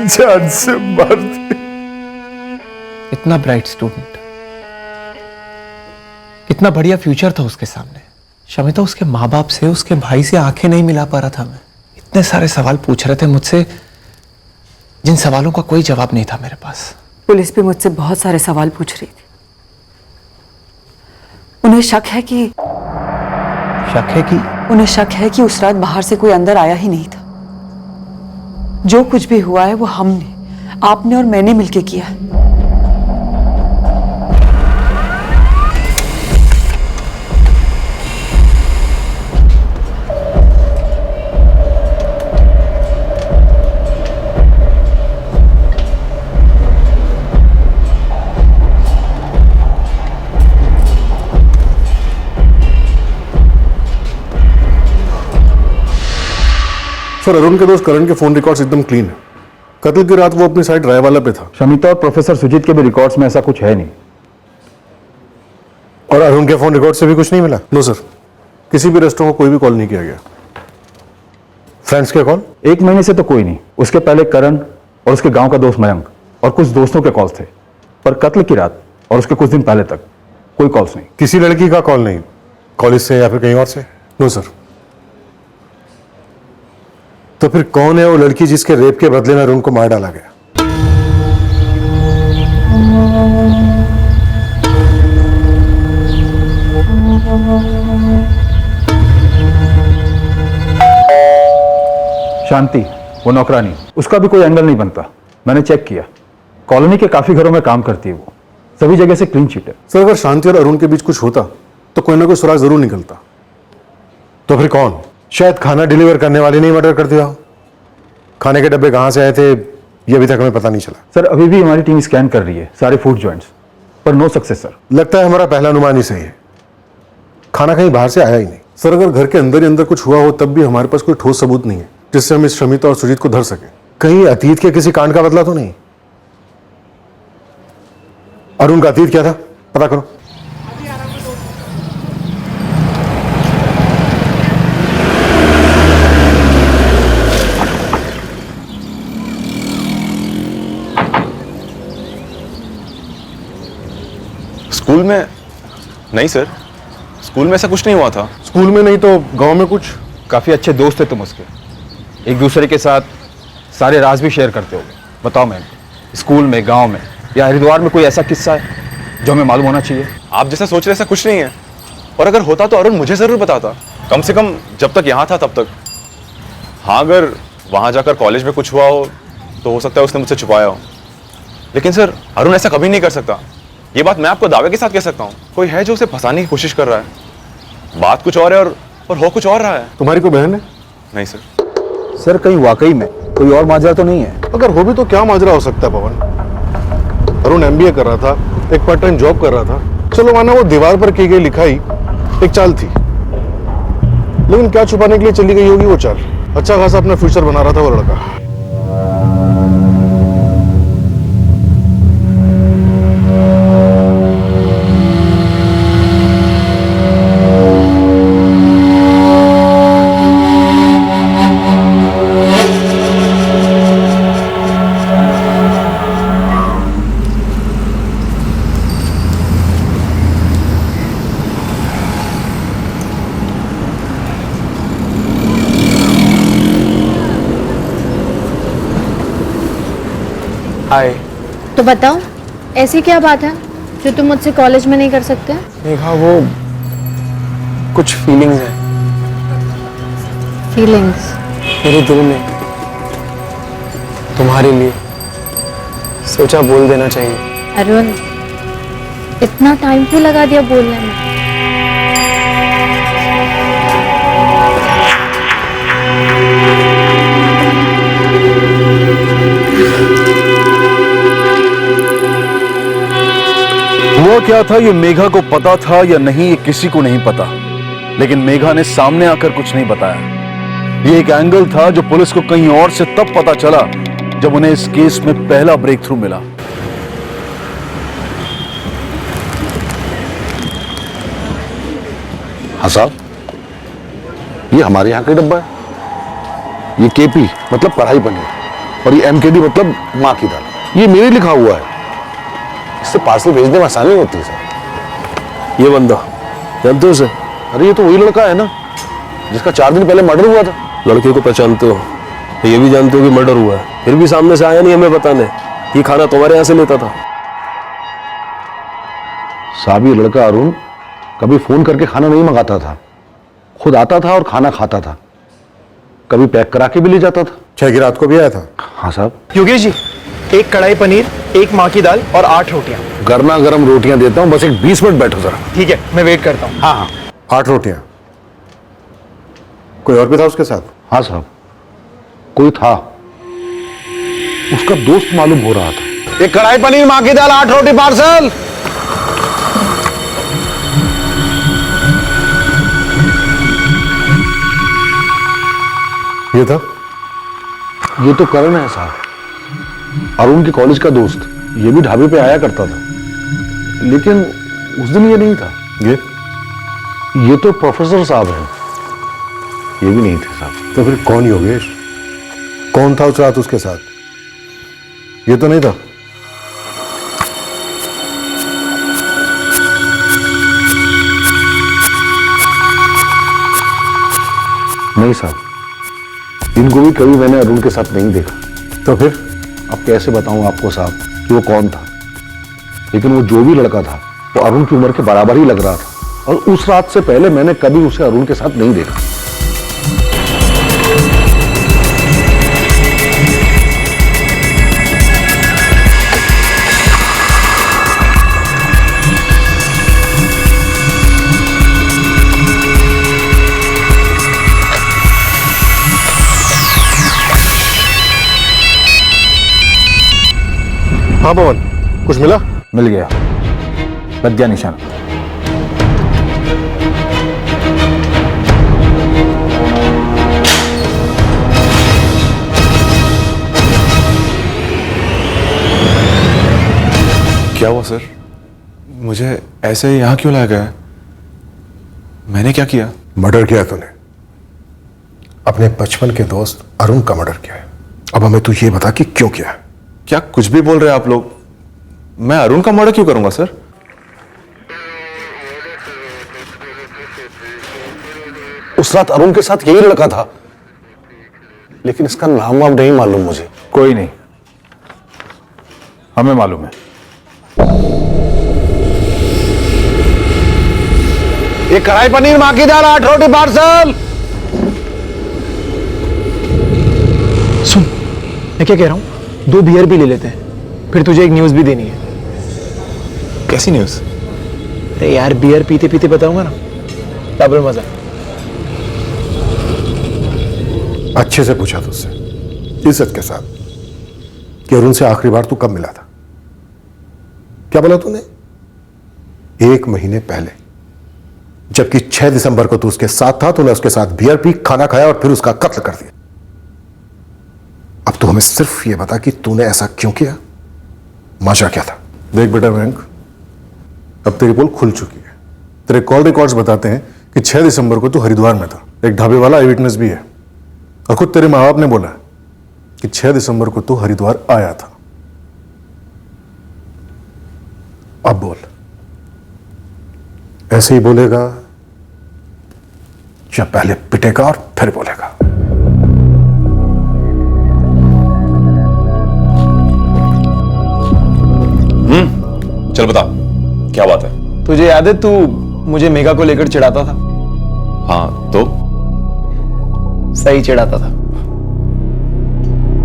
जान से मार दिया।
इतना ब्राइट स्टूडेंट, कितना बढ़िया फ्यूचर था उसके सामने। शमिता उसके माँ बाप से, उसके भाई से आंखें नहीं मिला पा रहा था। मैं इतने सारे सवाल पूछ रहे थे मुझसे, जिन सवालों का कोई जवाब नहीं था मेरे पास।
पुलिस भी मुझसे बहुत सारे सवाल पूछ रही थी। उन्हें शक है कि उस रात बाहर से कोई अंदर आया ही नहीं था। जो कुछ भी हुआ है वो हमने, आपने और मैंने मिलकर किया है।
सर, अरुण के दोस्त करण के फोन रिकॉर्ड्स एकदम क्लीन है। कत्ल की रात वो अपनी साइड रायवाला पे था।
शमिता और प्रोफेसर सुजीत के भी रिकॉर्ड्स में ऐसा कुछ है नहीं।
और अरुण के फोन रिकॉर्ड से भी कुछ नहीं मिला?
नो सर, किसी भी रेस्टोरेंट को कोई भी कॉल नहीं किया गया।
फ्रेंड्स के कॉल?
1 महीने से तो कोई नहीं। उसके पहले करण और उसके गांव का दोस्त मयंक और कुछ दोस्तों के कॉल्स थे, पर कत्ल की रात और उसके कुछ दिन पहले तक कोई कॉल्स नहीं।
किसी लड़की का कॉल नहीं? कॉलेज से या फिर कहीं और से?
No sir.
तो फिर कौन है वो लड़की जिसके रेप के बदले में अरुण को मार डाला गया?
शांति, वो नौकरानी, उसका भी कोई एंगल नहीं बनता। मैंने चेक किया, कॉलोनी के काफी घरों में काम करती है वो, सभी जगह से क्लीन चिट है।
सर, अगर शांति और अरुण के बीच कुछ होता तो कोई ना कोई सुराग जरूर निकलता।
तो फिर कौन? शायद खाना डिलीवर करने वाले ने मर्डर कर दिया हो। खाने के डब्बे कहां से आए थे ये अभी तक हमें पता नहीं चला।
सर, अभी भी हमारी टीम स्कैन कर रही है सारे फूड जॉइंट्स, पर नो सक्सेस सर।
लगता है हमारा पहला अनुमान ही सही है, खाना कहीं बाहर से आया ही नहीं।
सर, अगर घर के अंदर ही अंदर कुछ हुआ हो तब भी हमारे पास कोई ठोस सबूत नहीं है जिससे हम इस शमिता और सुजीत को धर सके।
कहीं अतीत के किसी कांड का बदला तो नहीं? अरुण का अतीत क्या था, पता करो।
स्कूल में नहीं सर, स्कूल में ऐसा कुछ नहीं हुआ था।
स्कूल में नहीं तो गांव में कुछ?
काफी अच्छे दोस्त थे तुम उसके, एक दूसरे के साथ सारे राज भी शेयर करते हो। बताओ मैम, स्कूल में, गांव में या हरिद्वार में कोई ऐसा किस्सा है जो हमें मालूम होना चाहिए?
आप जैसा सोच रहे ऐसा कुछ नहीं है, और अगर होता तो अरुण मुझे जरूर बताता, कम से कम जब तक यहाँ था तब तक। हाँ, अगर वहाँ जाकर कॉलेज में कुछ हुआ हो तो हो सकता है उसने मुझसे छुपाया हो, लेकिन सर अरुण ऐसा कभी नहीं कर सकता। ये बात मैं आपको दावे के साथ कह सकता हूँ। कोई है जो उसे फंसाने की कोशिश कर रहा है। बात कुछ और है और हो कुछ और रहा है।
तुम्हारी कोई बहन है?
नहीं सर।
सर, कहीं वाकई में कोई और माजरा तो नहीं है?
अगर हो भी तो क्या माजरा हो सकता है पवन? अरुण MBA कर रहा था, एक पार्ट टाइम जॉब कर रहा था। चलो माना वो दीवार पर की गई लिखाई एक चाल थी, लेकिन क्या छुपाने के लिए चली गई होगी वो चाल? अच्छा खासा अपना फ्यूचर बना रहा था वो लड़का।
हाय।
तो बताओ, ऐसी क्या बात है जो तुम मुझसे कॉलेज में नहीं कर सकते?
मेघा, वो कुछ फीलिंग्स हैं।
फीलिंग्स?
मेरे दिल में तुम्हारे लिए, सोचा बोल देना चाहिए।
अरुण, इतना टाइम क्यों लगा दिया बोलने में?
हुआ क्या था ये मेघा को पता था या नहीं ये किसी को नहीं पता, लेकिन मेघा ने सामने आकर कुछ नहीं बताया। ये एक एंगल था जो पुलिस को कहीं और से तब पता चला जब उन्हें इस केस में पहला ब्रेक थ्रू मिला।
हाँ साहब, ये हमारे यहाँ का डब्बा है। ये KP मतलब कढ़ाई पनीर और ये MKD मतलब माँ की दाल। ये मेरे लिखा हुआ है, इससे पार्सल भेजने में आसानी होती है सर।
ये बंदा जानते हो उसे?
अरे ये तो वही लड़का है ना जिसका 4 दिन पहले मर्डर हुआ था।
लड़के को पहचानते हो, ये भी जानते हो कि मर्डर हुआ है, फिर भी सामने से आया नहीं हमें बताने। ये खाना तुम्हारे यहाँ से लेता था।
साहब, ये लड़का अरुण कभी फोन करके खाना नहीं मंगाता था, खुद आता था और खाना खाता था, कभी पैक करा के भी ले जाता था।
6 की रात को भी आया था?
हाँ साहब।
योगेश जी, 1 कढ़ाई पनीर, 1 माँ की दाल और 8 रोटियां।
गर्मा गर्म रोटियां देता हूं, बस एक 20 मिनट बैठो जरा।
ठीक है, मैं वेट करता हूँ।
हाँ हाँ।
8 रोटियां? कोई और भी था उसके साथ?
हाँ साहब, कोई था, उसका दोस्त मालूम हो रहा था। 1 कढ़ाई पनीर, माँ की दाल, 8 रोटी पार्सल।
ये था?
ये तो करण है साहब, अरुण के कॉलेज का दोस्त। ये भी ढाबे पे आया करता था, लेकिन उस दिन ये नहीं था।
ये तो प्रोफेसर साहब हैं। ये भी नहीं थे साहब। तो फिर कौन योगेश? कौन था उस रात उसके साथ? ये तो नहीं था। नहीं साहब, इनको भी कभी मैंने अरुण के साथ नहीं देखा। तो फिर अब कैसे बताऊं आपको साहब कि वो कौन था? लेकिन वो जो भी लड़का था वो अरुण की उम्र के बराबर ही लग रहा था, और उस रात से पहले मैंने कभी उसे अरुण के साथ नहीं देखा। हाँ पवन, कुछ मिला?
मिल गया, लग गया निशान।
क्या हुआ सर? मुझे ऐसे ही यहां क्यों लाया गया? मैंने क्या किया?
मर्डर किया तूने। अपने बचपन के दोस्त अरुण का मर्डर किया है। अब हमें तू ये बता कि क्यों किया है?
क्या कुछ भी बोल रहे हैं आप लोग? मैं अरुण का मर्डर क्यों करूंगा सर?
उस रात अरुण के साथ यही लड़का था, लेकिन इसका नाम वाम नहीं मालूम मुझे।
कोई नहीं, हमें मालूम है।
ये कढ़ाई पनीर, मां की दाल, 8 रोटी पार्सल।
सुन, मैं क्या कह रहा हूं, 2 बियर भी ले लेते हैं, फिर तुझे एक न्यूज भी देनी है।
कैसी न्यूज?
अरे यार, बियर पीते पीते बताऊंगा ना, डबल मजा।
अच्छे से पूछा तुझसे, इज्जत के साथ, कि अरुण से आखिरी बार तू कब मिला था? क्या बोला तूने? 1 महीने पहले, जबकि 6 दिसंबर को तू उसके साथ था। तूने उसके साथ बियर पी, खाना खाया और फिर उसका कत्ल कर दिया। अब तू हमें सिर्फ ये बता कि तूने ऐसा क्यों किया, माजरा क्या था?
देख बेटा मयंक, अब तेरी पोल खुल चुकी है। तेरे कॉल रिकॉर्ड्स बताते हैं कि 6 दिसंबर को तू हरिद्वार में था। एक ढाबे वाला आई विटनेस भी है, और खुद तेरे माँ बाप ने बोला कि 6 दिसंबर को तू हरिद्वार आया था। अब बोल, ऐसे ही बोलेगा या पहले पिटेगा और फिर बोलेगा?
चल बता, क्या बात है?
तुझे याद है, तू मुझे मेघा को लेकर चिढ़ाता था?
हाँ तो?
सही चिढ़ाता था।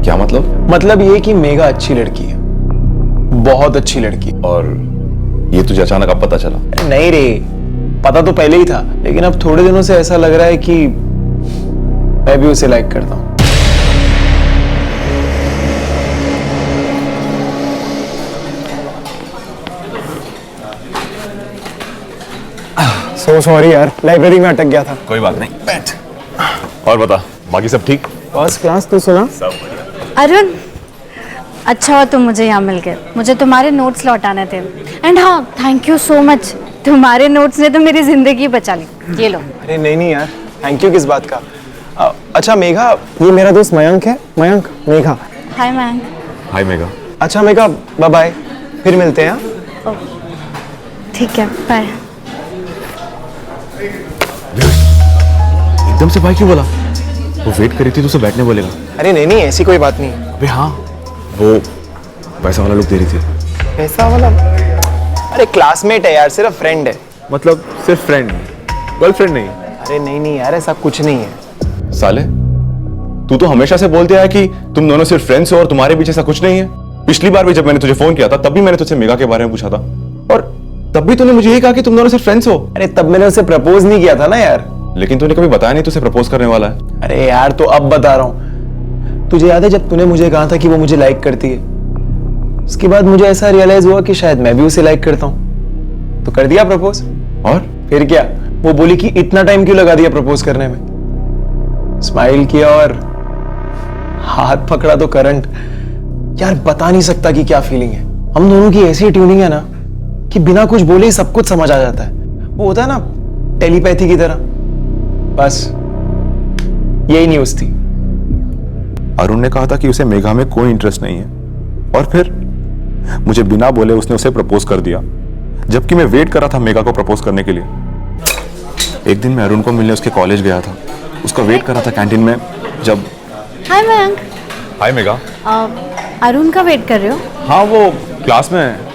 क्या मतलब?
मतलब ये कि मेघा अच्छी लड़की है, बहुत अच्छी लड़की।
और ये तुझे अचानक अब पता चला?
नहीं रे, पता तो पहले ही था, लेकिन अब थोड़े दिनों से ऐसा लग रहा है कि मैं भी उसे लाइक करता हूं। सो सॉरी यार, लाइब्रेरी में अटक गया था।
कोई बात नहीं, बैठ। और बता, बाकी सब ठीक?
First class. तो सुना
अरुण, अच्छा हुआ तुम मुझे यहाँ मिल गए। मुझे तुम्हारे नोट्स लौटाने थे। एंड हाँ, थैंक यू सो मच, तुम्हारे नोट्स ने तो मेरी जिंदगी बचा ली। ये लो।
अरे नहीं नहीं यार, थैंक यू किस बात का? अच्छा मेघा, ये मेरा दोस्त मयंक है। मयंक, मेघा।
हाय मयंक।
हाय मेघा।
अच्छा मेघा, बाय बाय, फिर मिलते हैं।
ठीक है, बाय।
एकदम से भाई क्यों बोला? वो वेट करी थी तो उसे बैठने बोलेगा।
अरे नहीं नहीं, ऐसी कोई बात नहीं।
अबे हाँ, वो पैसा वाला लोग दे रही थी।
पैसा वाला? अरे क्लासमेट है यार, सिर्फ फ्रेंड है।
मतलब सिर्फ फ्रेंड, गर्लफ्रेंड नहीं?
अरे नहीं नहीं यार, ऐसा कुछ नहीं है।
साले, तू तो हमेशा से बोलते आया कि तुम दोनों सिर्फ फ्रेंड्स हो और तुम्हारे बीच ऐसा कुछ नहीं है। पिछली बार भी जब मैंने तुझे फोन किया था, तब भी मैंने तुझसे मेघा के बारे में पूछा था, और तब भी तूने मुझे यही कहा कि तुम दोनों सिर्फ फ्रेंड्स हो।
अरे तब मैंने उसे प्रपोज नहीं किया था ना यार।
लेकिन तूने कभी बताया नहीं तुझे प्रपोज करने वाला है।
अरे यार, तो अब बता रहा हूँ। तुझे याद है जब तूने मुझे कहा था कि वो मुझे लाइक करती है, उसके बाद मुझे ऐसा रियलाइज हुआ कि शायद मैं भी उसे लाइक करता हूँ, तो कर दिया प्रपोज।
और
फिर क्या, वो बोली कि इतना टाइम क्यों लगा दिया प्रपोज करने में। स्माइल किया और हाथ पकड़ा तो करंट। यार बता नहीं सकता कि क्या फीलिंग है। हम दोनों की ऐसी ट्यूनिंग है ना कि बिना कुछ बोले ही सब कुछ समझ आ जाता है। वो होता है ना टेलीपैथी की तरह, बस यही न्यूज थी।
अरुण ने कहा था कि उसे मेघा में कोई इंटरेस्ट नहीं है, और फिर मुझे बिना बोले उसने उसे प्रपोज कर दिया, जबकि मैं वेट कर रहा था मेघा को प्रपोज करने के लिए। एक दिन मैं अरुण को मिलने उसके कॉलेज गया था, उसका वेट कर रहा था कैंटीन में, जब
हाय मयंक।
हाय मेघा।
अरुण का वेट कर रहे हो?
हाँ, वो क्लास में है।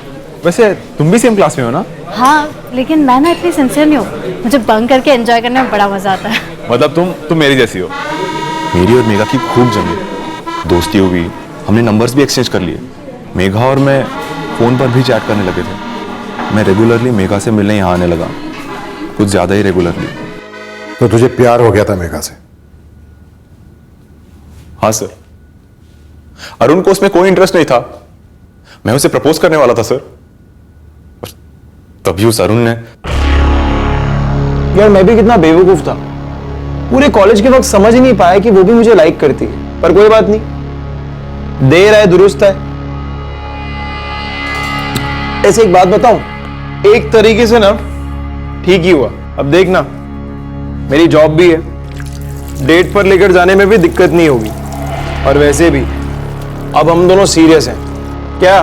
वैसे तुम भी सेम क्लास में हो ना?
हाँ, लेकिन मैं ना इतनी सिंसियर नहीं हूँ, मुझे बंक करके एंजॉय करने में बड़ा मजा आता है।
मतलब तुम मेरी जैसी हो। मेरी और मेघा की खूब जमी, दोस्ती हुई, हमने नंबर्स भी एक्सचेंज कर लिए। मेघा और मैं फोन पर भी चैट करने लगे थे। मैं रेगुलरली मेघा से मिलने यहाँ आने लगा, कुछ ज्यादा ही रेगुलरली।
तो तुझे प्यार हो गया था मेघा से?
हाँ सर। अरुण को उसमें कोई इंटरेस्ट नहीं था, मैं उसे प्रपोज करने वाला था सर, और तभी उस अरुण ने।
यार मैं भी कितना बेवकूफ था, पूरे कॉलेज के वक्त समझ ही नहीं पाया कि वो भी मुझे लाइक करती है। पर कोई बात नहीं, देर है दुरुस्त है। ऐसे एक बात बताऊं, एक तरीके से ना ठीक ही हुआ। अब देखना, मेरी जॉब भी है, डेट पर लेकर जाने में भी दिक्कत नहीं होगी। और वैसे भी अब हम दोनों सीरियस हैं। क्या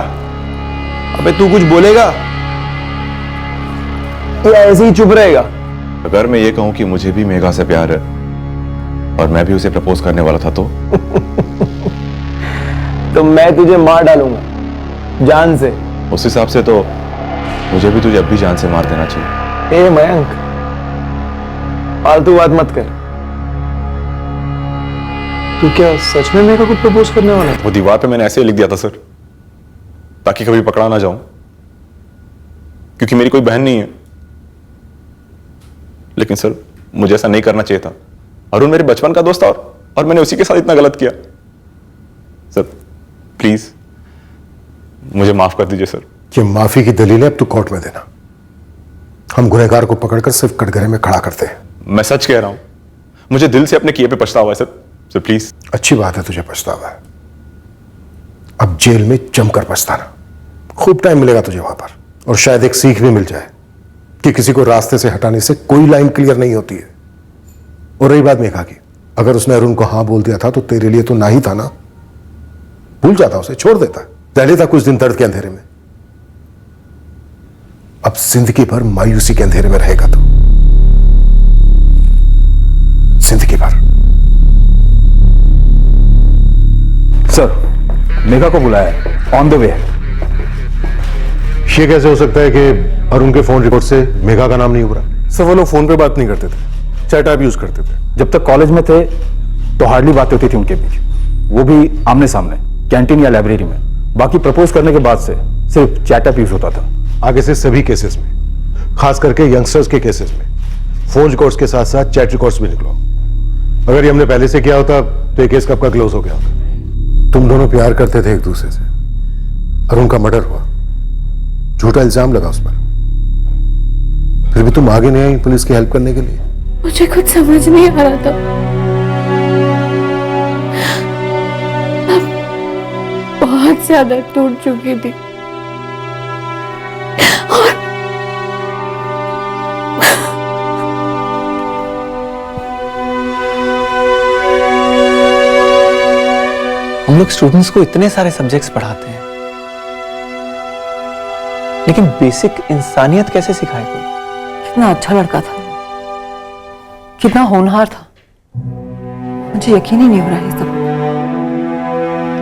अबे तू कुछ बोलेगा या ऐसे ही चुप रहेगा?
अगर मैं ये कहूं कि मुझे भी मेघा से प्यार है और मैं भी उसे प्रपोज करने वाला था
तो मैं तुझे मार डालूंगा जान से।
उस हिसाब से तो मुझे भी तुझे अब भी जान से मार देना चाहिए।
ए मयंक, फालतू बात मत कर। तू क्या सच में मेरे को प्रपोज करने वाला है?
वो दीवार पे मैंने ऐसे ही लिख दिया था सर, ताकि कभी पकड़ा ना जाऊं, क्योंकि मेरी कोई बहन नहीं है। लेकिन सर मुझे ऐसा नहीं करना चाहिए था। अरुण मेरे बचपन का दोस्त था और मैंने उसी के साथ इतना गलत किया। सर प्लीज मुझे माफ कर दीजिए सर।
ये माफी की दलील है अब तू कोर्ट में देना। हम गुनहगार को पकड़कर सिर्फ कटघरे में खड़ा करते हैं।
मैं सच कह रहा हूं, मुझे दिल से अपने किए पे पछतावा है सर प्लीज।
अच्छी बात है तुझे पछतावा है, अब जेल में जमकर पछताना। खूब टाइम मिलेगा तुझे वहां पर, और शायद एक सीख भी मिल जाए कि किसी को रास्ते से हटाने से कोई लाइन क्लियर नहीं होती है। और रही बात मेघा की, अगर उसने अरुण को हां बोल दिया था तो तेरे लिए तो ना ही था ना। भूल जाता, उसे छोड़ देता। पहले था कुछ दिन दर्द के अंधेरे में, अब जिंदगी भर मायूसी के अंधेरे में रहेगा तो। जिंदगी भर।
सर मेघा को बुलाया है, ऑन द वे है।
ये कैसे हो सकता है कि अरुण के फोन रिकॉर्ड से मेघा का नाम नहीं उभरा?
सर वो लोग फोन पे बात नहीं करते थे, चैट ऐप यूज करते थे।
जब तक कॉलेज में थे तो हार्डली बातें होती थी उनके बीच, वो भी आमने सामने, कैंटीन या लाइब्रेरी में। बाकी प्रपोज करने के बाद से सिर्फ चैट ऐप यूज होता था।
आगे से सभी केसेस में, खास करके यंगस्टर्स के केसेस में, फोन रिकॉर्ड्स के साथ साथ चैट रिकॉर्ड्स भी निकलो। अगर ये हमने पहले से किया होता तो ये केस कब का क्लोज हो गया होता। तुम दोनों प्यार करते थे एक दूसरे से, अरुण का मर्डर हुआ, झूठा इल्जाम लगा उस पर, फिर भी तुम आगे नहीं आई पुलिस की हेल्प करने के लिए।
मुझे कुछ समझ नहीं आ रहा था। मैं बहुत ज्यादा टूट चुकी थी और
हम लोग स्टूडेंट्स को इतने सारे सब्जेक्ट्स पढ़ाते हैं, लेकिन बेसिक इंसानियत कैसे सिखाए कोई?
कितना अच्छा लड़का था, कितना होनहार था, मुझे यकीन ही नहीं हो रहा है सब।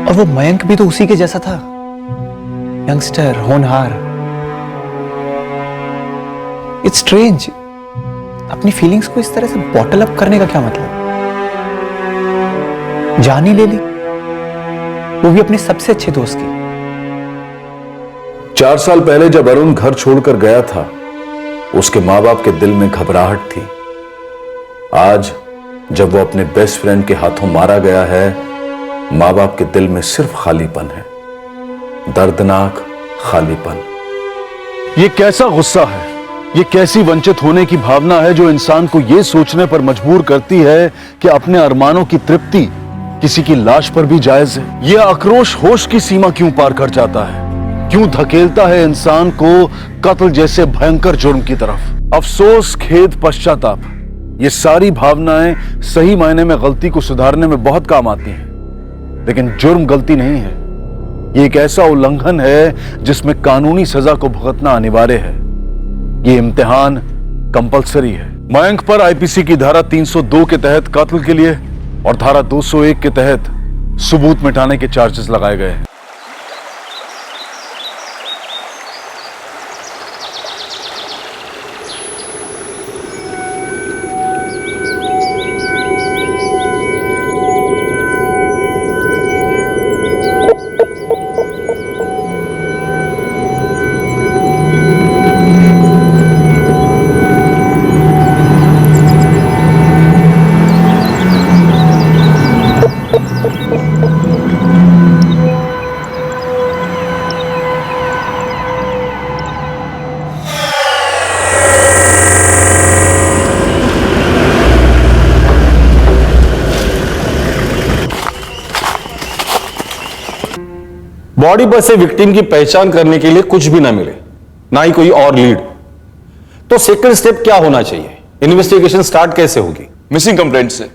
और वो मयंक भी तो उसी के जैसा था, यंगस्टर, होनहार। इट्स स्ट्रेंज, अपनी फीलिंग्स को इस तरह से बॉटल अप करने का क्या मतलब? जान ही ले ली, वो भी अपने सबसे अच्छे दोस्त की।
4 साल पहले जब अरुण घर छोड़कर गया था, उसके मां बाप के दिल में घबराहट थी। आज जब वो अपने बेस्ट फ्रेंड के हाथों मारा गया है, मां बाप के दिल में सिर्फ खालीपन है, दर्दनाक खालीपन।
ये कैसा गुस्सा है, ये कैसी वंचित होने की भावना है जो इंसान को ये सोचने पर मजबूर करती है कि अपने अरमानों की तृप्ति किसी की लाश पर भी जायज है। यह आक्रोश होश की सीमा क्यों पार कर जाता है? क्यों धकेलता है इंसान को कत्ल जैसे भयंकर जुर्म की तरफ। अफसोस, खेद, पश्चाताप, ये सारी भावनाएं सही मायने में गलती को सुधारने में बहुत काम आती हैं, लेकिन जुर्म गलती नहीं है। ये एक ऐसा उल्लंघन है जिसमें कानूनी सजा को भुगतना अनिवार्य है। ये इम्तिहान कंपलसरी है। मयंक पर आईपीसी की धारा 302 के तहत कत्ल के लिए और धारा 201 के तहत सबूत मिटाने के चार्जेस लगाए गए हैं।
बॉडी पर से विक्टिम की पहचान करने के लिए कुछ भी ना मिले, ना ही कोई और लीड, तो सेकंड स्टेप क्या होना चाहिए? इन्वेस्टिगेशन स्टार्ट कैसे होगी?
मिसिंग कंप्लेंट से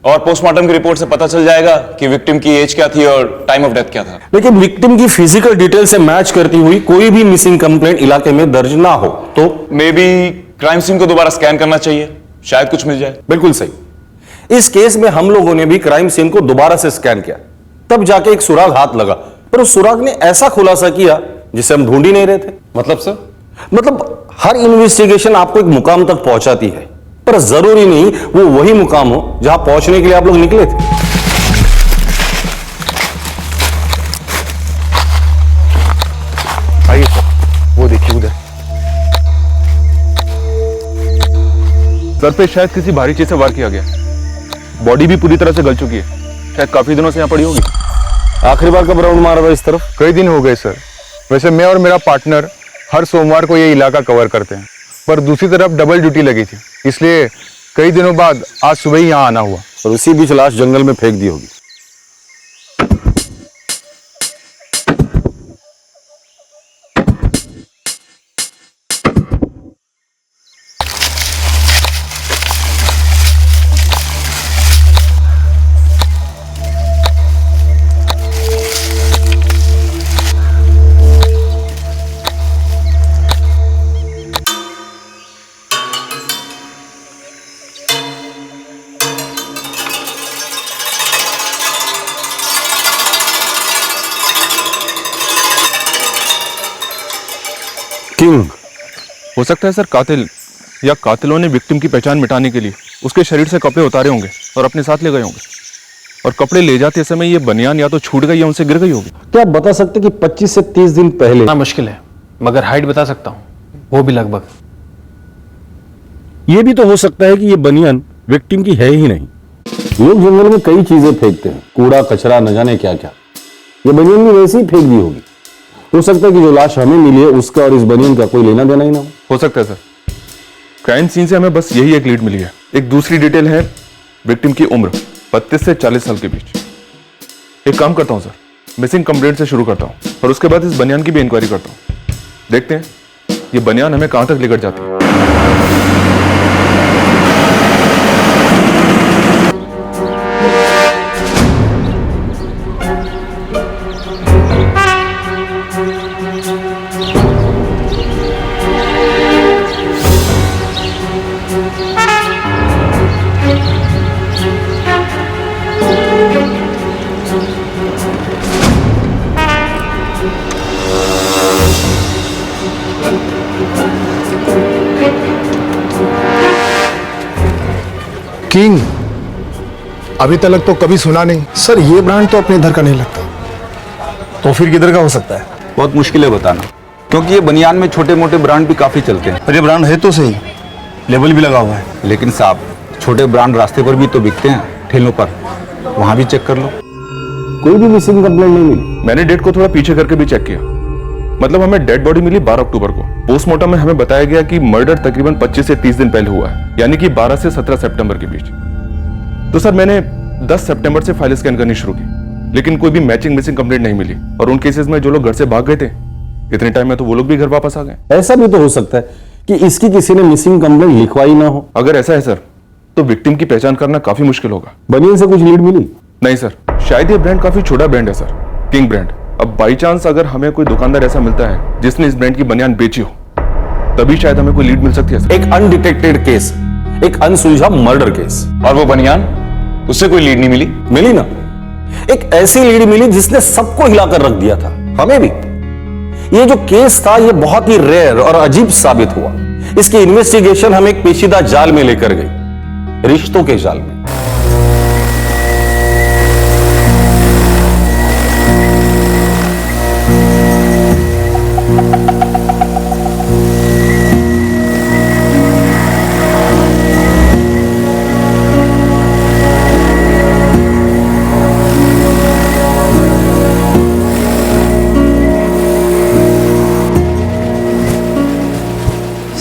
और पोस्टमार्टम की रिपोर्ट से पता चल जाएगा कि विक्टिम की एज क्या थी और टाइम ऑफ डेथ क्या था।
लेकिन विक्टिम की फिजिकल डिटेल से मैच करती हुई कोई भी मिसिंग कंप्लेंट इलाके में दर्ज ना हो तो
मे बी क्राइम सीन को दोबारा स्कैन करना चाहिए, शायद कुछ मिल जाए।
बिल्कुल सही। इस केस में हम लोगों ने भी क्राइम सीन को दोबारा से स्कैन किया, तब जाके एक सुराग हाथ लगा, पर उस सुराग ने ऐसा खुलासा किया जिसे हम ढूंढ ही नहीं रहे थे।
मतलब सर?
मतलब हर इन्वेस्टिगेशन आपको एक मुकाम तक पहुंचाती है, पर जरूरी नहीं वो वही मुकाम हो जहां पहुंचने के लिए आप लोग निकले थे।
आइए सर, वो देखिए उधर।
सर पे शायद किसी भारी चीज से वार किया गया। बॉडी भी पूरी तरह से गल चुकी है, शायद काफी दिनों से यहाँ पड़ी होगी।
आखिरी बार कब राउंड मारा था इस तरफ?
कई दिन हो गए सर। वैसे मैं और मेरा पार्टनर हर सोमवार को ये इलाका कवर करते हैं, पर दूसरी तरफ डबल ड्यूटी लगी थी, इसलिए कई दिनों बाद आज सुबह ही यहाँ आना हुआ।
और उसी बीच लाश जंगल में फेंक दी होगी।
किंग हो सकता है सर कातिल या कातिलों ने विक्टिम की पहचान मिटाने के लिए उसके शरीर से कपड़े उतारे होंगे और अपने साथ ले गए होंगे, और कपड़े ले जाते समय ये बनियान या तो छूट गई या उनसे गिर गई होगी।
क्या आप बता सकते कि 25 से 30 दिन पहले?
ना मुश्किल है, मगर हाइट बता सकता हूं, वो भी लगभग।
ये भी तो हो सकता है कि ये बनियान विक्टिम की है ही नहीं। लोग जंगल में कई चीजें फेंकते हैं, कूड़ा कचरा न जाने क्या क्या। ये बनियान भी वैसे ही फेंक दी होगी। हो सकता है कि जो लाश हमें मिली है उसका और इस बनियान का कोई लेना देना ही ना हो।
सकता है सर। क्राइम सीन से हमें बस यही एक लीड मिली है। एक दूसरी डिटेल है विक्टिम की उम्र 32 से 40 साल के बीच। एक काम करता हूं सर, मिसिंग कंप्लेंट से शुरू करता हूं और उसके बाद इस बनियान की भी इंक्वायरी करता हूं। देखते हैं ये बनियान हमें कहां तक लेकर जाती है।
किंग, अभी तक तो कभी सुना नहीं सर। ये ब्रांड तो अपने इधर का नहीं लगता, तो फिर किधर का हो सकता है?
बहुत मुश्किल है बताना, क्योंकि ये बनियान में छोटे मोटे ब्रांड भी काफी चलते हैं।
पर ये ब्रांड है तो सही, लेबल भी लगा हुआ है।
लेकिन साहब, छोटे ब्रांड रास्ते पर भी तो बिकते हैं, ठेलों पर, वहां भी चेक कर लो।
कोई भी मिसिंग कंप्लेंट नहीं मिली।
मैंने डेट को थोड़ा पीछे करके भी चेक किया। मतलब हमें डेड बॉडी मिली 12 अक्टूबर को। पोस्टमार्टम में हमें बताया गया कि मर्डर तकरीबन 25 से 30 दिन पहले हुआ है, यानी कि 12 से 17 सितंबर के बीच। तो सर मैंने 10 सितंबर से फाइल स्कैन करनी शुरू की, लेकिन कोई भी मैचिंग मिसिंग कंप्लेंट नहीं मिली। और उन केसेस में जो लोग घर से भाग गए थे
इतने टाइम में तो वो लोग भी घर वापस आ गए।
ऐसा भी तो हो सकता है कि इसकी किसी ने मिसिंग कंप्लेंट लिखवाई ना हो।
अगर ऐसा है सर, तो विक्टिम की पहचान करना काफी मुश्किल होगा।
बनियन से कुछ लीड मिली?
नहीं सर, शायद ये ब्रांड काफी छोटा ब्रांड है सर, किंग ब्रांड। अब बाई चांस अगर हमें कोई दुकानदार ऐसा मिलता है जिसने इस ब्रांड की बनियान बेची हो, तभी शायद हमें कोई लीड मिल सकती है सर।
एक अनडिटेक्टेड केस, एक अनसुलझा मर्डर केस। और वो बनियान, उससे कोई लीड नहीं मिली? मिली ना, एक ऐसी लीड मिली जिसने सबको हिलाकर रख दिया था, हमें भी। ये जो केस था ये बहुत ही रेयर और अजीब साबित हुआ। इसकी इन्वेस्टिगेशन हम एक पेचीदा जाल में लेकर गई, रिश्तों के जाल में।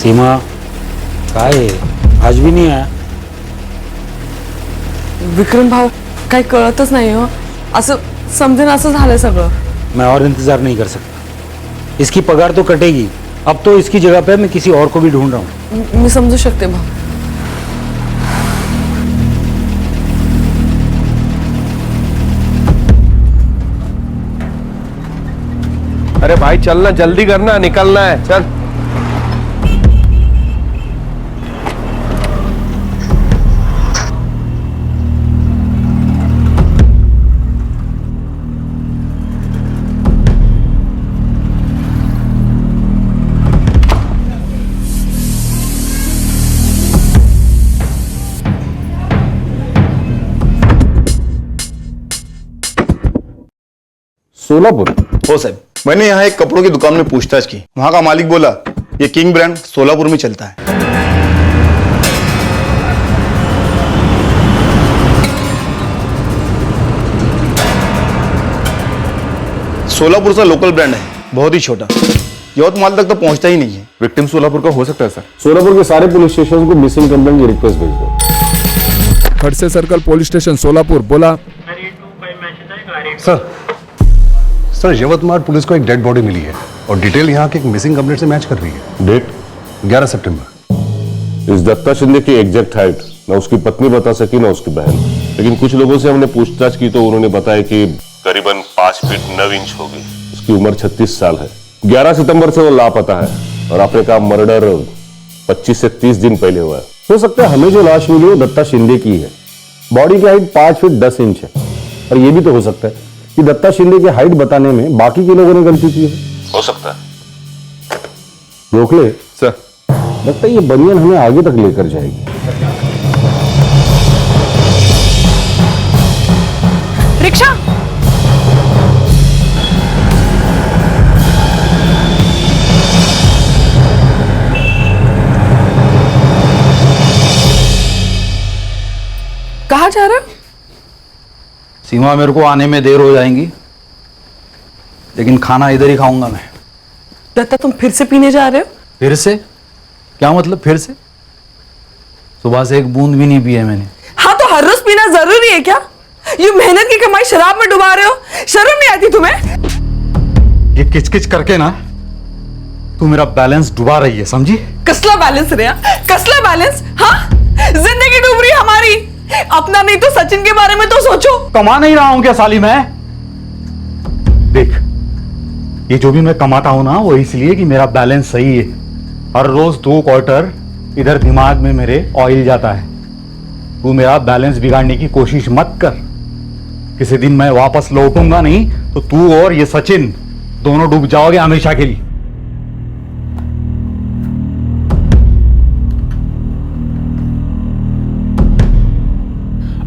सीमा काय आज भी नहीं आया?
विक्रम भाऊ काही कळतच नाही हो, असं समजेन असं झालंय सगळं।
मैं और इंतजार नहीं कर सकता, इसकी पगार तो कटेगी। अब तो इसकी जगह पे मैं किसी और को भी ढूंढ रहा हूँ।
मी समजू शकते भाऊ।
अरे भाई चलना, जल्दी करना, निकलना है, चल।
सोलापुर?
हो साहब, मैंने यहाँ एक कपड़ों की दुकान में पूछताछ की। वहां का मालिक बोला ये किंग ब्रांड सोलापुर में चलता है। सोलापुर का लोकल ब्रांड है, बहुत ही छोटा, यवतमाल तक तो पहुंचता ही नहीं है।
विक्टिम सोलापुर का हो सकता है सर।
सोलापुर के सारे पुलिस स्टेशन को मिसिंग कंप्लेंट की रिक्वेस्ट भेज दो।
Khadse circle police station Solapur. बोला
सर यवतमाल पुलिस को एक डेड बॉडी मिली है और डिटेल यहाँ के एक मिसिंग कंप्लेंट से मैच कर रही है।
डेट?
11 सितंबर।
इस दत्ता शिंदे की एग्जैक्ट हाइट ना उसकी पत्नी बता सकी ना उसकी बहन, लेकिन कुछ लोगों से हमने पूछताछ की तो उन्होंने बताया कि करीबन 5 फीट 9 इंच होगी। उसकी उम्र 36 साल है। 11 सितंबर से वो लापता है और आपने कहा मर्डर 25 से 30 दिन पहले हुआ है। हो सकता है हमें जो लाश मिली वो दत्ता शिंदे की है। बॉडी की हाइट 5 फीट 10 इंच है। और ये भी तो हो सकता है कि दत्ता शिंदे की हाइट बताने में बाकी के लोगों ने गलती की है।
हो सकता है।
रोक ले
सर।
लगता है ये बनियान हमें आगे तक लेकर जाएगी।
रिक्शा। कहाँ जा रहे हो?
सीमा, मेरे को आने में देर हो जाएगी, लेकिन खाना इधर ही खाऊंगा मैं।
दत्ता, तुम फिर से पीने जा रहे हो?
फिर से? क्या मतलब फिर से? सुबह से एक बूंद भी नहीं पी है मैंने।
हाँ, तो हर रोज पीना जरूरी है क्या? ये मेहनत की कमाई शराब में डुबा रहे हो, शर्म नहीं आती तुम्हें?
ये किचकिच करके ना तू मेरा बैलेंस डुबा रही है, समझी?
कसला बैलेंस रे? कसला बैलेंस? हाँ, जिंदगी डूब रही हमारी। अपना नहीं तो सचिन के बारे में तो सोचो।
कमा नहीं रहा हूं क्या साली मैं? देख, ये जो भी मैं कमाता हूं ना वो इसलिए कि मेरा बैलेंस सही है। हर रोज 2 क्वार्टर इधर दिमाग में मेरे ऑयल जाता है। तू मेरा बैलेंस बिगाड़ने की कोशिश मत कर। किसी दिन मैं वापस लौटूंगा नहीं तो तू और ये सचिन दोनों डूब जाओगे हमेशा के लिए।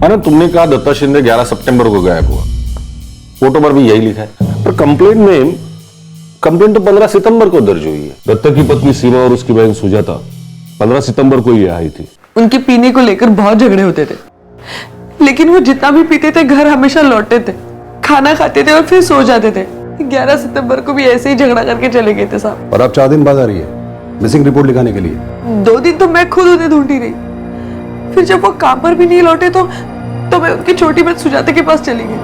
अरे तुमने कहा दत्ता शिंदे 11 सितंबर को गायब हुआ, फोटो पर भी यही लिखा है, पर कंप्लेंट तो 15 सितंबर को दर्ज हुई है। दत्ता की पत्नी सीमा और उसकी बहन सुजाता 15 सितंबर को ही आई थी।
उनके पीने को लेकर बहुत झगड़े होते थे, लेकिन वो जितना भी पीते थे घर हमेशा लौटते थे, खाना खाते थे और फिर सो जाते थे। 11 सितंबर को भी ऐसे ही झगड़ा करके चले गए थे साहब।
और अब 4 दिन बाद आ रही है मिसिंग रिपोर्ट लिखाने के लिए।
2 दिन तो मैं खुद उन्हें ढूंढती रही, फिर जब वो काम पर भी नहीं लौटे तो मैं उनकी छोटी बहन सुजाता के पास चली गई।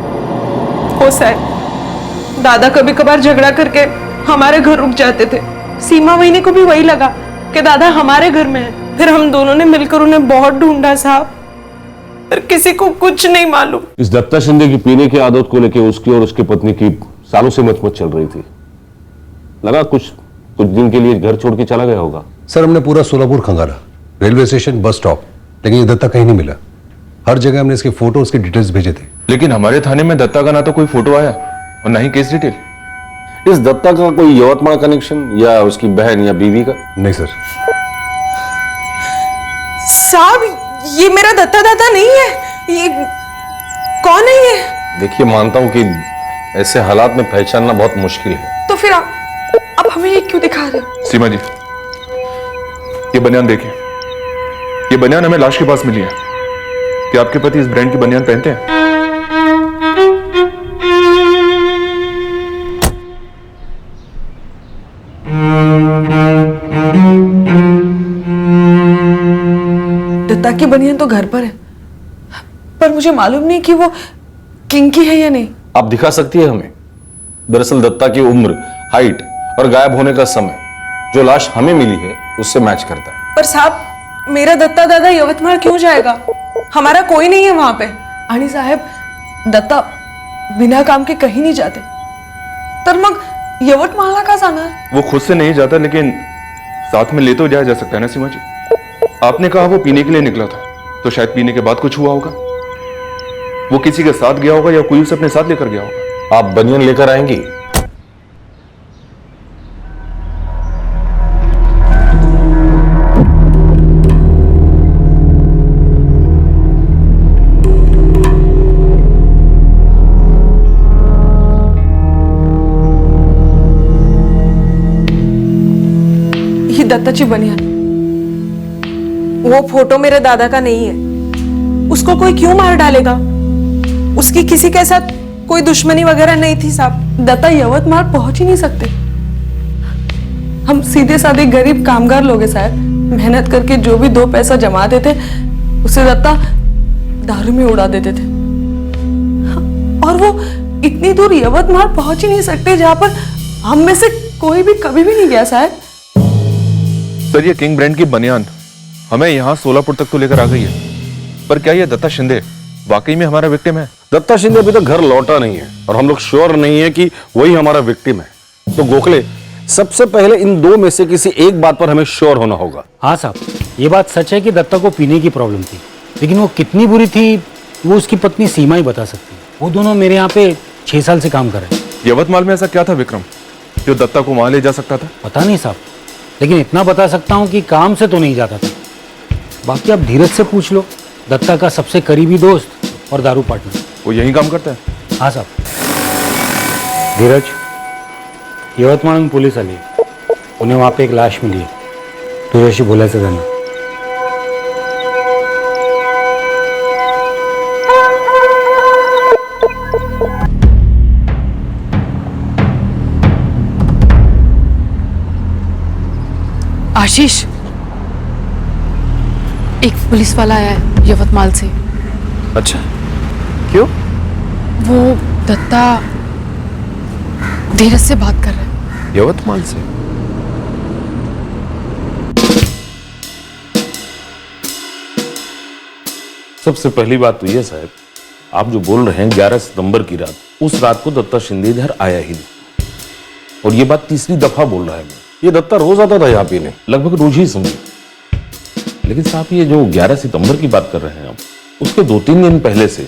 हो सर, दादा कभी कभार झगड़ा करके
हमारे घर रुक जाते थे। सीमा वहीने को भी वही लगा कि दादा हमारे घर में है। फिर हम दोनों ने मिलकर उन्हें बहुत ढूंढा साहब, पर किसी को कुछ नहीं मालूम।
इस दत्ता शिंदे की पीने की आदत को लेकर उसकी और उसकी पत्नी की सालों से मचमच चल रही थी। लगा कुछ दिन के लिए घर छोड़ के चला गया होगा।
सर हमने पूरा सोलापुर खंगाला, रेलवे स्टेशन, बस स्टॉप, लेकिन ये दत्ता कहीं नहीं मिला। हर जगह हमने इसके फोटो, उसके डिटेल्स भेजे थे।
लेकिन हमारे थाने में दत्ता का ना तो कोई फोटो आया और ना ही केस डिटेल।
इस दत्ता का कोई यवतमाल कनेक्शन या उसकी बहन या बीवी का?
नहीं सर।
साहब ये मेरा दत्ता दादा नहीं है। ये कौन है ये?
देखिए मानता हूं कि ऐसे हालात में पहचानना बहुत मुश्किल है।
तो फिर आप हमें ये क्यों दिखा रहे हो?
सीमा जी, ये बनियान देखिए। ये बनियान हमें लाश के पास मिली है। क्या आपके पति इस ब्रांड की बनियान पहनते हैं?
दत्ता की बनियान तो घर पर है, पर मुझे मालूम नहीं कि वो किंग की है या नहीं।
आप दिखा सकती है हमें? दरअसल दत्ता की उम्र, हाइट और गायब होने का समय जो लाश हमें मिली है उससे मैच करता है।
पर साहब मेरा दत्ता दादा यवतमाळ क्यों जाएगा? हमारा कोई नहीं है वहां पे। आणि साहेब दत्ता बिना काम के कहीं नहीं जाते, तर मग यवतमाळला का जाणार?
वो खुद से नहीं जाता, लेकिन साथ में ले तो जाया जा सकता है ना सीमा जी। आपने कहा वो पीने के लिए निकला था, तो शायद पीने के बाद कुछ हुआ होगा। वो किसी के साथ गया होगा या कोई उसे अपने साथ लेकर गया होगा।
आप बनियान लेकर आएंगी?
ये दत्ताची बनियान, वो फोटो मेरे दादा का नहीं है। उसको कोई क्यों मार डालेगा? उसकी किसी के साथ कोई दुश्मनी वगैरह नहीं थी साहब। दत्ता यवतमाळ पहुंच ही नहीं सकते। हम सीधे साधे गरीब कामगार लोग हैं साहब। मेहनत करके जो भी 2 पैसा जमाते थे उसे दत्ता दारू में उड़ा देते थे। और वो इतनी दूर यवतमाळ पहुंच ही नहीं सकते जहां पर हम में से कोई भी कभी भी नहीं गया साहब।
सर ये किंग ब्रांड की बनियान हमें यहाँ सोलापुर तक तो लेकर आ गई है, पर क्या ये दत्ता शिंदे वाकई में हमारा विक्टिम है?
दत्ता शिंदे अभी तक घर लौटा नहीं है और हम लोग श्योर नहीं है कि वही हमारा विक्टिम है। तो गोखले, सबसे पहले इन 2 में से किसी एक बात पर हमें श्योर होना होगा।
हाँ साहब, ये बात सच है कि दत्ता को पीने की प्रॉब्लम थी, लेकिन वो कितनी बुरी थी वो उसकी पत्नी सीमा ही बता सकती है। वो दोनों मेरे यहाँ पे 6 साल से काम कर रहे हैं।
यवतमाल में ऐसा क्या था विक्रम जो दत्ता को वहां ले जा सकता था?
पता नहीं साहब, लेकिन इतना बता सकता हूँ कि काम से तो नहीं जाता था। बाकी आप धीरज से पूछ लो, दत्ता का सबसे करीबी दोस्त और दारू पार्टनर।
वो यही काम करता है?
हाँ साहब। धीरज, यवतमाळ में पुलिस आली है, उन्हें वहाँ पे एक लाश मिली है, तुझ्याशी बोलायचं त्यांना।
आशीष, एक पुलिस वाला आया है यवतमाल से।
अच्छा, क्यों?
वो दत्ता धीरज से बात कर रहा है।
यवतमाल से?
सबसे पहली बात तो यह साहब, आप जो बोल रहे हैं 11 सितंबर की रात, उस रात को दत्ता शिंदे इधर आया ही नहीं। और ये बात तीसरी दफा बोल रहा है मैं। ये दत्ता रोज आता था यहाँ पीने, लगभग रोज ही समझे। लेकिन साहब ये जो 11 सितंबर की बात कर रहे हैं आप, उसके 2-3 दिन पहले से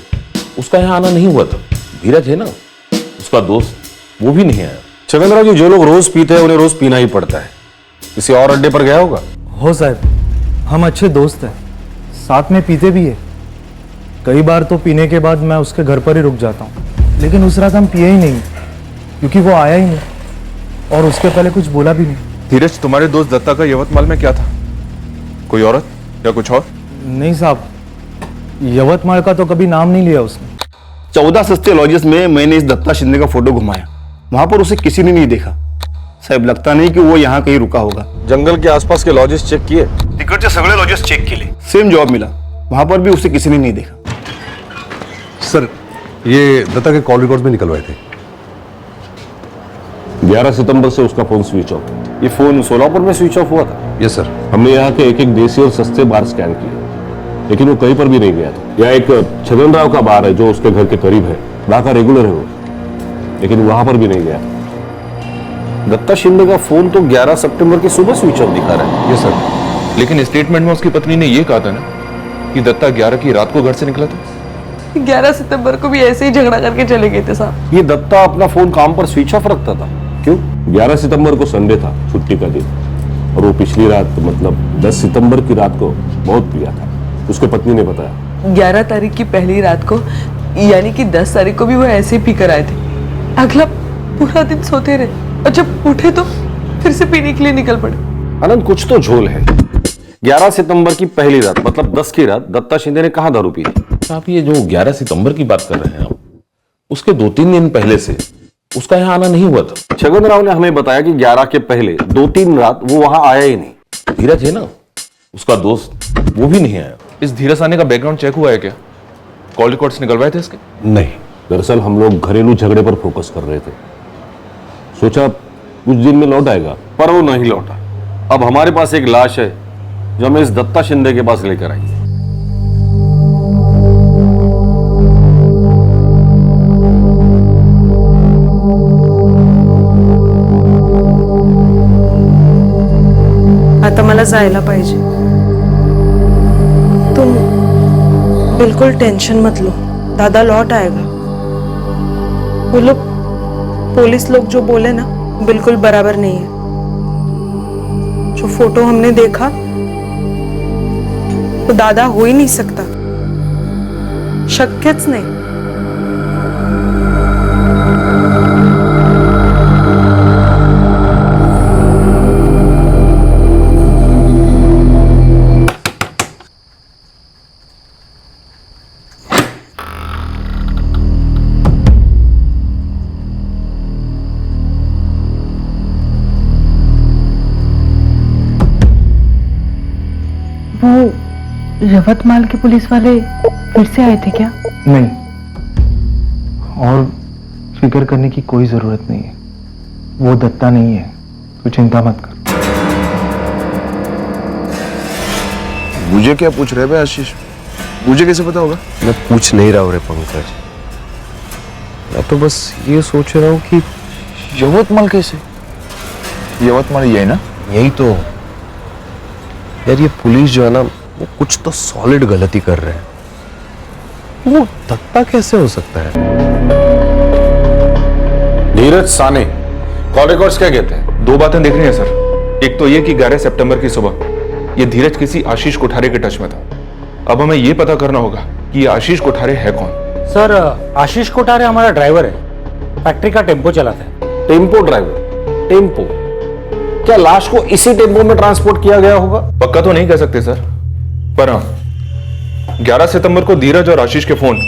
उसका यहाँ आना नहीं हुआ था। धीरज है ना उसका दोस्त, वो भी नहीं आया। छगनराव जी, जो लोग रोज पीते हैं उन्हें रोज पीना ही पड़ता है। किसी और अड्डे पर गया होगा?
हो साहब, हम अच्छे दोस्त हैं, साथ में पीते भी है। कई बार तो पीने के बाद मैं उसके घर पर ही रुक जाता हूँ, लेकिन उस रात हम पिए ही नहीं क्योंकि वो आया ही नहीं और उसके पहले कुछ बोला भी नहीं।
धीरज, तुम्हारे दोस्त दत्ता का यवतमाल में क्या था? कोई औरत या कुछ और?
नहीं साहब, यवतमाल का तो कभी नाम नहीं लिया उसने।
14 सस्ते लॉजेस में मैंने इस दत्ता शिंदे का फोटो घुमाया, वहां पर उसे किसी ने नहीं देखा। साहब लगता नहीं कि वो यहाँ कहीं रुका होगा।
जंगल के आसपास के लॉजेस चेक किए?
तिकडचे सगळे लॉजेस चेक केले, सेम जवाब मिला, वहां पर भी उसे किसी ने नहीं देखा।
सर ये दत्ता के कॉल रिकॉर्ड में निकलवाए थे।
11 सितंबर से उसका फोन स्विच ऑफ है।
ये फोन सोलापुर में स्विच ऑफ हुआ था?
Yes sir.
हमने यहाँ के एक एक देसी और सस्ते बार स्कैन किए, लेकिन वो कहीं पर भी नहीं गया था। यहाँ एक छगन राव का बार है जो उसके घर के करीब है, वहां का रेगुलर है वो, लेकिन वहां पर भी नहीं गया।
दत्ता शिंदे का फोन तो 11 सितंबर की सुबह स्विच ऑफ दिखा रहा है।
ये सर, लेकिन स्टेटमेंट में उसकी पत्नी ने ये कहा था ना कि दत्ता 11 की रात को घर से निकला था।
11 सितंबर को भी ऐसे ही झगड़ा करके चले गए थे साहब।
ये दत्ता अपना फोन काम पर स्विच ऑफ रखता था, क्यों?
11 सितंबर को संडे था, छुट्टी का दिन, और वो पिछली रात मतलब 10 सितंबर की रात को बहुत पिया था, उसके पत्नी ने बताया।
11 तारीख की पहली रात को यानी कि 10 तारीख को भी वो ऐसे ही पीकर आए थे। अगला पूरा दिन सोते रहे और जब उठे तो फिर से पीने के लिए निकल पड़े।
आनंद, कुछ तो झोल है। 11 सितंबर की पहली रात मतलब 10 की रात दत्ता शिंदे ने कहां दारू पी थी?
आप ये जो 11 सितंबर की बात कर रहे हैं आप, उसके 2-3 दिन पहले से उसका यहाँ आना नहीं हुआ था।
छगन राव ने हमें बताया कि 11 के पहले 2-3 रात वो वहां आया ही नहीं।
धीरज है ना उसका दोस्त, वो भी नहीं आया।
इस धीरज आने का बैकग्राउंड चेक हुआ है क्या? कॉल रिकॉर्ड्स निकलवाए थे इसके?
नहीं, दरअसल हम लोग घरेलू झगड़े पर फोकस कर रहे थे, सोचा कुछ दिन में लौट आएगा,
पर वो नहीं लौटा। अब हमारे पास एक लाश है जो हमें इस दत्ता शिंदे के पास लेकर आई।
आता मला जायला पाहिजे। तुम बिल्कुल टेंशन मत लो, दादा लौट आएगा। वो लोग पुलिस लोग जो बोले ना बिल्कुल बराबर नहीं है। जो फोटो हमने देखा वो दादा हो ही नहीं सकता, शक्यच नाही।
वो यवतमाल के पुलिस वाले फिर से आए थे क्या?
नहीं, और फिक्र करने की कोई जरूरत नहीं है। वो दत्ता नहीं है, तू चिंता मत कर।
मुझे क्या पूछ रहे भाई आशीष? मुझे कैसे पता होगा?
मैं पूछ नहीं रहा हूँ रे पंकज, मैं तो बस ये सोच रहा हूँ कि
यवतमाल कैसे? यवतमाल ये है ना?
यही तो यार, ये पुलिस जो है ना वो कुछ तो सॉलिड गलती कर रहे हैं। वो दत्ता कैसे हो सकता है?
नीरज साने, कॉल रिकॉर्ड्स क्या कहते हैं? 2 बातें देख रही हैं सर। एक तो ये कि 11 सितंबर की सुबह ये धीरज किसी आशीष कोठारे के टच में था। अब हमें ये पता करना होगा कि ये आशीष कोठारे है कौन।
सर, आशीष कोठारे हमारा ड्राइवर है, फैक्ट्री का टेम्पो चलाता है।
Tempo driver? टेम्पो? क्या लाश को इसी टेम्पो में ट्रांसपोर्ट किया गया होगा?
पक्का तो नहीं कह सकते सर, पर हाँ 11 सितंबर को धीरज और आशीष के फोन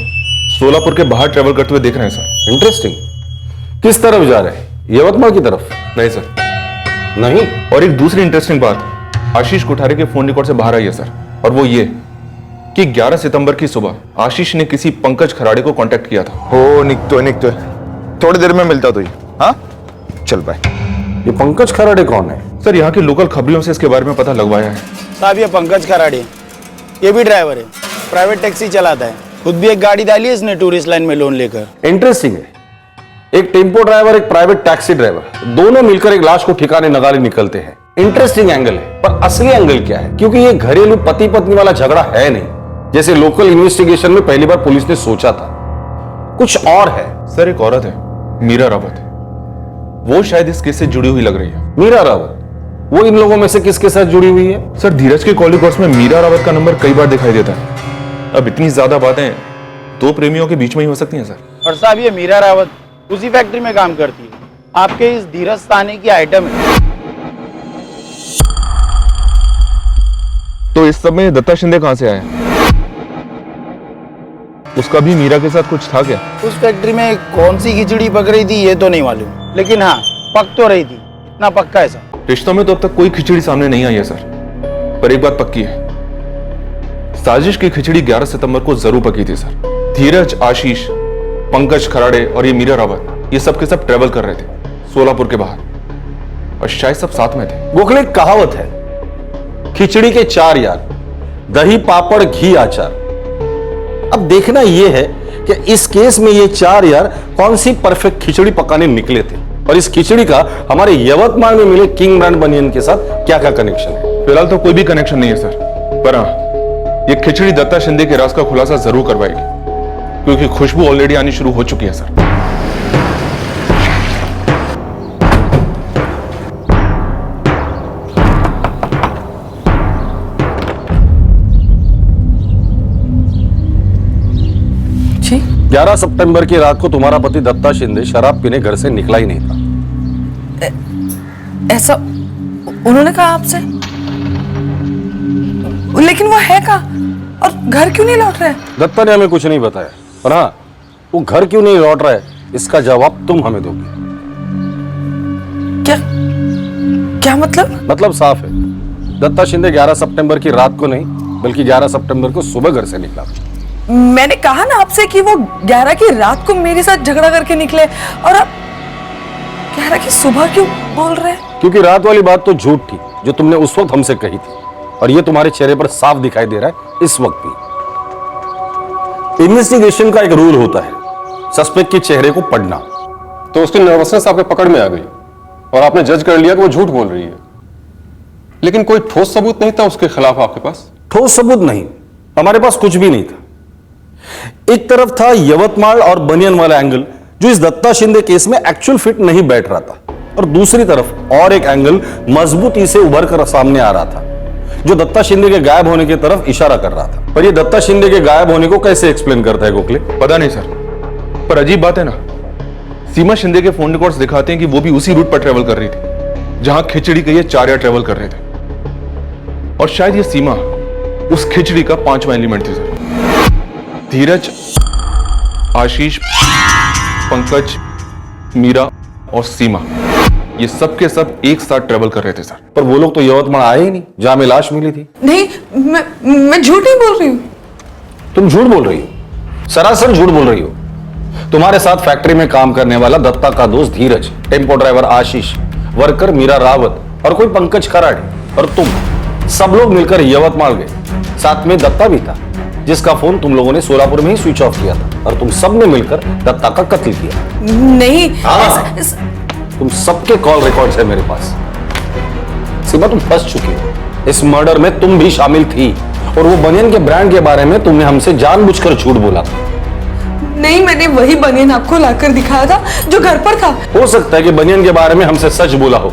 सोलापुर के बाहर ट्रेवल करते हुए देख रहे हैं सर।
इंटरेस्टिंग। किस तरफ जा रहे हैं? यवतमाल की तरफ?
नहीं सर।
नहीं?
और एक दूसरी इंटरेस्टिंग बात आशीष कोठारे के फोन रिकॉर्ड से बाहर आई है सर, और वो ये कि 11 सितंबर की सुबह आशीष ने किसी पंकज खराड़े को कांटेक्ट किया था। हो निकतो थोड़ी देर में मिलता तुझे। हाँ चल बाय।
ये पंकज खराड़े कौन है?
सर यहाँ की लोकल खबरियों से इसके बारे में पता लगवाया है।
साहब ये पंकज खराड़े, ये भी ड्राइवर है, प्राइवेट टैक्सी चलाता है, खुद भी एक गाड़ी डाली है इसने टूरिस्ट लाइन में लोन लेकर।
इंटरेस्टिंग है, एक टेम्पो ड्राइवर एक प्राइवेट टैक्सी ड्राइवर, दोनों मिलकर एक लाश को ठिकाने नगारे निकलते हैं। इंटरेस्टिंग एंगल है, पर असली एंगल क्या है? क्योंकि ये घरेलू पति पत्नी वाला झगड़ा है नहीं, जैसे लोकल इन्वेस्टिगेशन में पहली बार पुलिस ने सोचा था। कुछ और है।
सर एक औरत है, मीरा रावत, वो शायद इस केस से जुड़ी हुई लग रही है।
मीरा रावत? वो इन लोगों में से किसके साथ जुड़ी हुई है?
सर धीरज के कॉल रिकॉर्ड्स में मीरा रावत का नंबर कई बार दिखाई देता है। अब इतनी ज्यादा बातें 2 प्रेमियों के बीच में ही हो सकती हैं सर।
और साहब ये मीरा रावत उसी फैक्ट्री में काम करती है, आपके इस धीरज साने की आइटम है।
तो इस सब में दत्ता शिंदे कहां से आया? उसका भी मीरा के साथ कुछ था क्या?
उस फैक्ट्री में कौन सी खिचड़ी पक रही थी ये तो नहीं मालूम, लेकिन हाँ पक तो रही थी, इतना पक्का है सर।
रिश्तों में तो अब तक कोई खिचड़ी सामने नहीं आई है सर, पर एक बात पक्की है, साजिश की खिचड़ी 11 सितंबर को जरूर पकी थी सर। धीरज, आशीष, पंकज खराड़े और ये मीरा रावत, ये सब के सब ट्रेवल कर रहे थे। सोलापुर के बाहर, और शायद सब साथ में थे।
गोखले, एक कहावत है, खिचड़ी के 4 यार, दही पापड़ घी अचार। अब देखना यह है कि इस केस में ये 4 यार कौन सी परफेक्ट खिचड़ी पकाने निकले थे, और इस खिचड़ी का हमारे यवतमाल में मिले किंग ब्रांड बनियन के साथ क्या क्या कनेक्शन है।
फिलहाल तो कोई भी कनेक्शन नहीं है सर, पर हाँ, ये खिचड़ी दत्ता शिंदे के राज का खुलासा जरूर करवाएगी, क्योंकि खुशबू ऑलरेडी आनी शुरू हो चुकी है सर।
जी 11 सितंबर की रात को तुम्हारा पति दत्ता शिंदे शराब पीने घर से निकला ही नहीं था।
ऐसा उन्होंने कहा आपसे? लेकिन वो है कहाँ और घर क्यों नहीं लौट रहा है?
दत्ता ने हमें कुछ नहीं बताया, पर हाँ, वो घर क्यों नहीं लौट रहा है इसका जवाब तुम हमें दोगे।
क्या मतलब?
मतलब साफ है, दत्ता शिंदे 11 सितंबर की रात को नहीं बल्कि 11 सितंबर को सुबह घर से निकला।
मैंने कहा ना आपसे कि वो 11 की रात को मेरे साथ झगड़ा करके निकले, और अब 11 की सुबह क्यों बोल रहे हैं?
क्योंकि रात वाली बात तो झूठ थी जो तुमने उस वक्त हमसे कही थी, और ये तुम्हारे चेहरे पर साफ दिखाई दे रहा है इस वक्त भी। इन्वेस्टिगेशन का एक रूल होता है, सस्पेक्ट के चेहरे को पढ़ना।
तो उसकी नर्वसनेस आपके पकड़ में आ गई और आपने जज कर लिया कि वो झूठ बोल रही है, लेकिन कोई ठोस सबूत नहीं था उसके खिलाफ आपके पास?
ठोस सबूत नहीं, हमारे पास कुछ भी नहीं था। एक तरफ था यवतमाल और बनियन वाला एंगल जो इस दत्ता शिंदे केस में एक्चुअल फिट नहीं बैठ रहा था, और दूसरी तरफ और एक एंगल मजबूती से उभर कर सामने आ रहा था जो दत्ता शिंदे के गायब होने की तरफ इशारा कर रहा था। पर ये दत्ता शिंदे के गायब होने को कैसे एक्सप्लेन करता है गोखले?
पता नहीं सर, पर अजीब बात है ना, सीमा शिंदे के फोन रिकॉर्ड्स दिखाते हैं कि वो भी उसी रूट पर ट्रेवल कर रही थी जहां खिचड़ी के ये 4 यार ट्रेवल कर रहे थे, और शायद ये सीमा उस खिचड़ी का 5वां एलिमेंट थी सर। धीरज, आशीष, पंकज, मीरा और सीमा, ये सब के सब एक साथ ट्रेवल कर रहे थे सर।
पर वो लोग तो यवतमाल आए ही नहीं जहां में लाश मिली थी।
नहीं, मैं झूठ नहीं बोल रही हूँ।
तुम झूठ बोल रही हो, सरासर झूठ बोल रही हो। तुम्हारे साथ फैक्ट्री में काम करने वाला दत्ता का दोस्त धीरज, टेम्पो ड्राइवर आशीष, वर्कर मीरा रावत और कोई पंकज कराड़े और तुम सब लोग मिलकर यवतमाल गए। साथ में दत्ता भी था जिसका फोन तुम लोगों ने सोलापुर में ही स्विच ऑफ किया था, और तुम सब ने मिलकर दत्ता का कत्ल किया।
नहीं,
तुम सबके कॉल रिकॉर्ड्स है मेरे पास। सीमा, तुम फंस चुकी हो, इस मर्डर में तुम भी शामिल थी, और वो बनियन के ब्रांड के बारे में तुमने हमसे जानबूझकर झूठ बोला था।
नहीं, मैंने वही बनियन आपको लाकर दिखाया था जो घर पर था।
हो सकता है कि बनियन के बारे में हमसे सच बोला हो,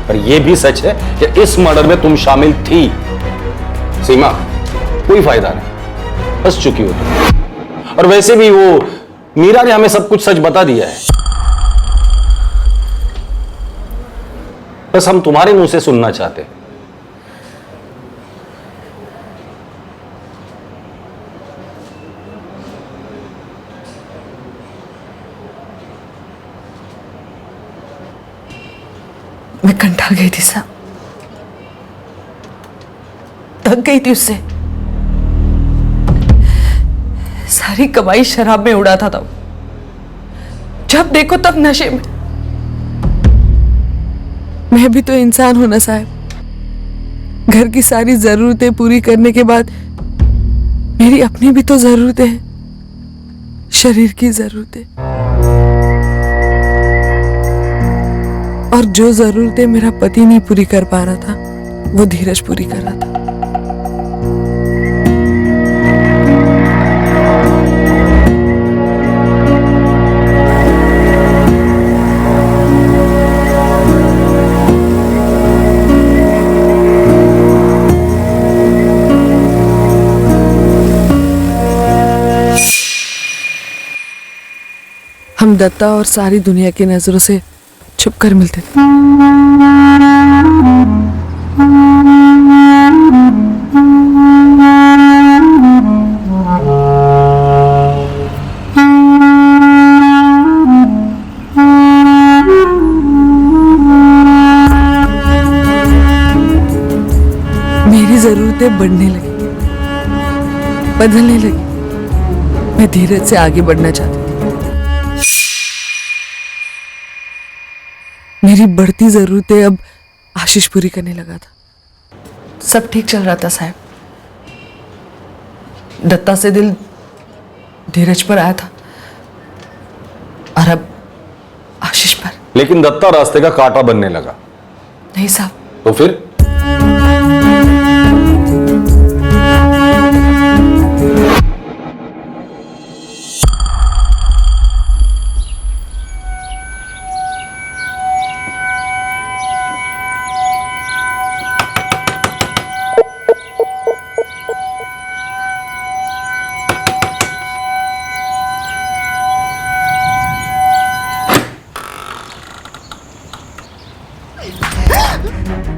पर यह भी सच है कि इस मर्डर में तुम शामिल थी। सीमा, कोई फायदा नहीं, फंस चुकी हो तुम। और वैसे भी वो मीरा ने हमें सब कुछ सच बता दिया है, बस हम तुम्हारे मुंह से सुनना चाहते हैं।
मैं कंटा गई थी साहब, थक गई थी उससे। सारी कमाई शराब में उड़ाता था, जब देखो तब नशे में। मैं भी तो इंसान हूं ना साहब, घर की सारी जरूरतें पूरी करने के बाद मेरी अपनी भी तो जरूरतें हैं, शरीर की जरूरतें। और जो जरूरतें मेरा पति नहीं पूरी कर पा रहा था वो धीरज पूरी कर रहा था। हम दत्ता और सारी दुनिया की नजरों से छुपकर मिलते थे। मेरी जरूरतें बढ़ने लगी, बदलने लगी। मैं धीरज से आगे बढ़ना चाहती थी। मेरी बढ़ती जरूरतें अब आशीष पूरी करने लगा था। सब ठीक चल रहा था साहब। दत्ता से दिल धीरज पर आया था और अब आशीष पर।
लेकिन दत्ता रास्ते का कांटा बनने लगा।
नहीं साहब।
तो फिर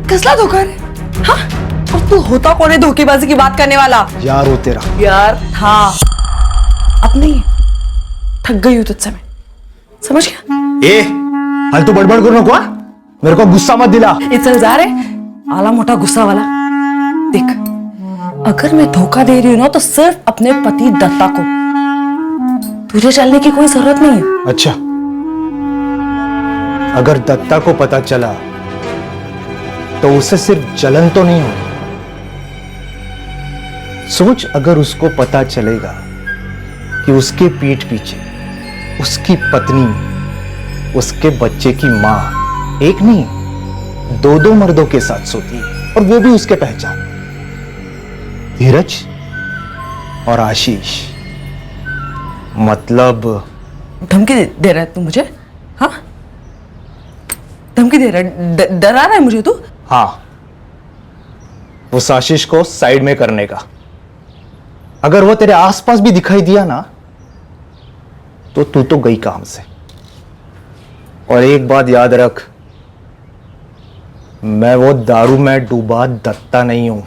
कसला धोखा रे? हाँ? और तू होता कौन है धोखेबाजी की बात करने वाला?
यार हो तेरा।
यार था, अब नहीं है। थक गई हूं तुझसे मैं, समझ गया?
ए, हाल तू बड़बड़ करो नको, मेरे को गुस्सा मत दिला।
चल जा रे, आला मोटा गुस्सा वाला। देख, अगर मैं धोखा दे रही हूं ना तो सिर्फ अपने पति दत्ता को। तुझे चलने की कोई जरूरत नहीं है।
अच्छा, अगर दत्ता को पता चला तो उसे सिर्फ जलन तो नहीं होगी। सोच, अगर उसको पता चलेगा कि उसके पीठ पीछे उसकी पत्नी उसके बच्चे की मां एक नहीं दो मर्दों के साथ सोती है, और वो भी उसके पहचान, धीरज और आशीष। मतलब
धमकी दे रहा है तू मुझे? हाँ, धमकी दे रहा है, डरा रहा है मुझे तू?
हाँ, उस आशीष को साइड में करने का। अगर वो तेरे आसपास भी दिखाई दिया ना तो तू तो गई काम से। और एक बात याद रख, मैं वो दारू में डूबा दत्ता नहीं हूं।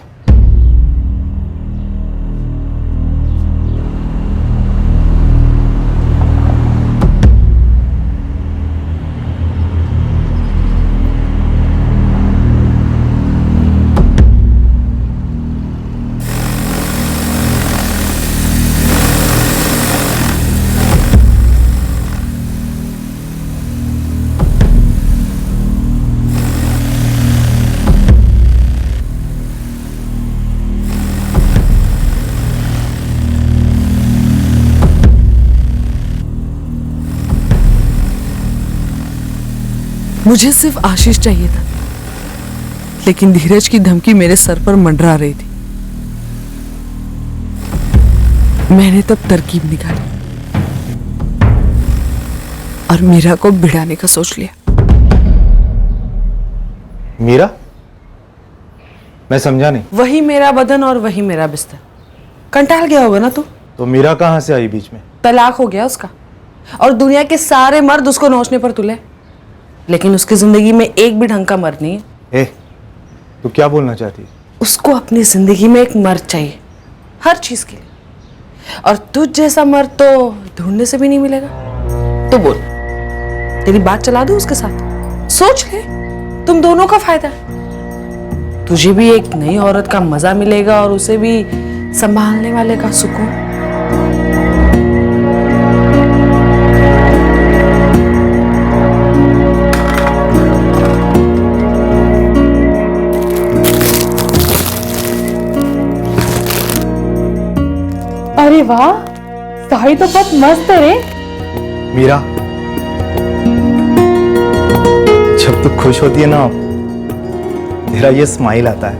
मुझे सिर्फ आशीष चाहिए था, लेकिन धीरज की धमकी मेरे सर पर मंडरा रही थी। मैंने तब तरकीब निकाली और मीरा को भिड़ाने का सोच लिया।
मीरा? मैं समझा नहीं।
वही मेरा बदन और वही मेरा बिस्तर। कंटाल गया होगा ना तू?
तो मीरा कहां से आई बीच में?
तलाक हो गया उसका, और दुनिया के सारे मर्द उसको नोचने पर तुले, लेकिन उसकी जिंदगी में एक भी ढंग का मर्द नहीं है।
ए, तू क्या बोलना चाहती है?
उसको अपनी जिंदगी में एक मर्द चाहिए, हर चीज के लिए। और तुझ जैसा मर्द तो ढूंढने से भी नहीं मिलेगा। तो बोल, तेरी बात चला दूं उसके साथ? सोच ले, तुम दोनों का फायदा है। तुझे भी एक नई औरत का मजा मिलेगा और उसे भी संभालने वाले का सुकून।
अरे वाह, साड़ी तो बहुत मस्त है रे।
मीरा, जब तू खुश होती है ना, तेरा ये स्माइल आता है,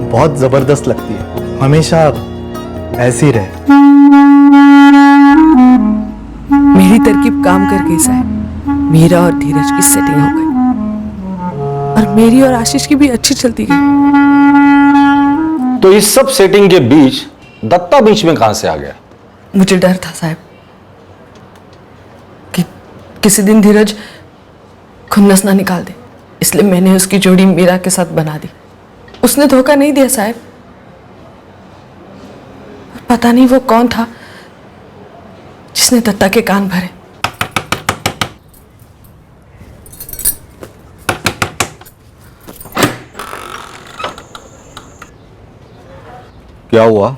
बहुत जबरदस्त लगती है। हमेशा ऐसी रहे।
मेरी तरकीब काम कर गई साहब। मीरा और धीरज की सेटिंग हो गई, और मेरी और आशीष की भी अच्छी चलती गई।
तो इस सब सेटिंग के बीच दत्ता बीच में कहां से आ गया?
मुझे डर था साहब कि किसी दिन धीरज खुन्नस ना निकाल दे, इसलिए मैंने उसकी जोड़ी मीरा के साथ बना दी। उसने धोखा नहीं दिया साहब। पता नहीं वो कौन था जिसने दत्ता के कान भरे।
क्या हुआ?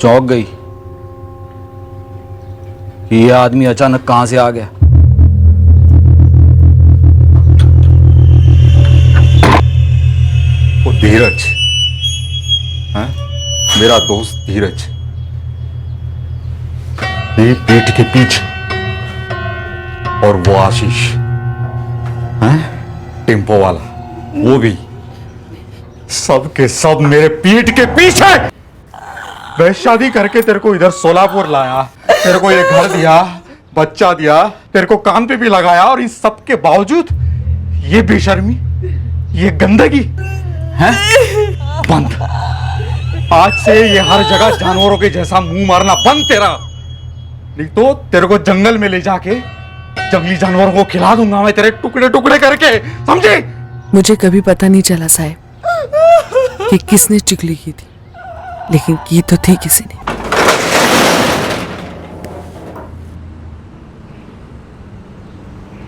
चौंक गई कि यह आदमी अचानक कहां से आ गया?
धीरज, हैं? मेरा दोस्त धीरज, मेरी पीठ के पीछे, और वो आशीष, हैं? टेम्पो वाला, वो भी, सब के सब मेरे पीठ के पीछे। मैं शादी करके तेरे को इधर सोलापुर लाया, तेरे को ये घर दिया, बच्चा दिया, तेरे को काम पे भी लगाया, और इन सब के बावजूद ये बेशर्मी, ये गंदगी है बंद। आज से ये हर जगह जानवरों के जैसा मुंह मारना बंद तेरा, नहीं तो तेरे को जंगल में ले जाके जंगली जानवरों को खिला दूंगा मैं, तेरे टुकड़े टुकड़े करके, समझे?
मुझे कभी पता नहीं चला साहब कि किसने चुगली की थी, लेकिन की तो थी किसी ने।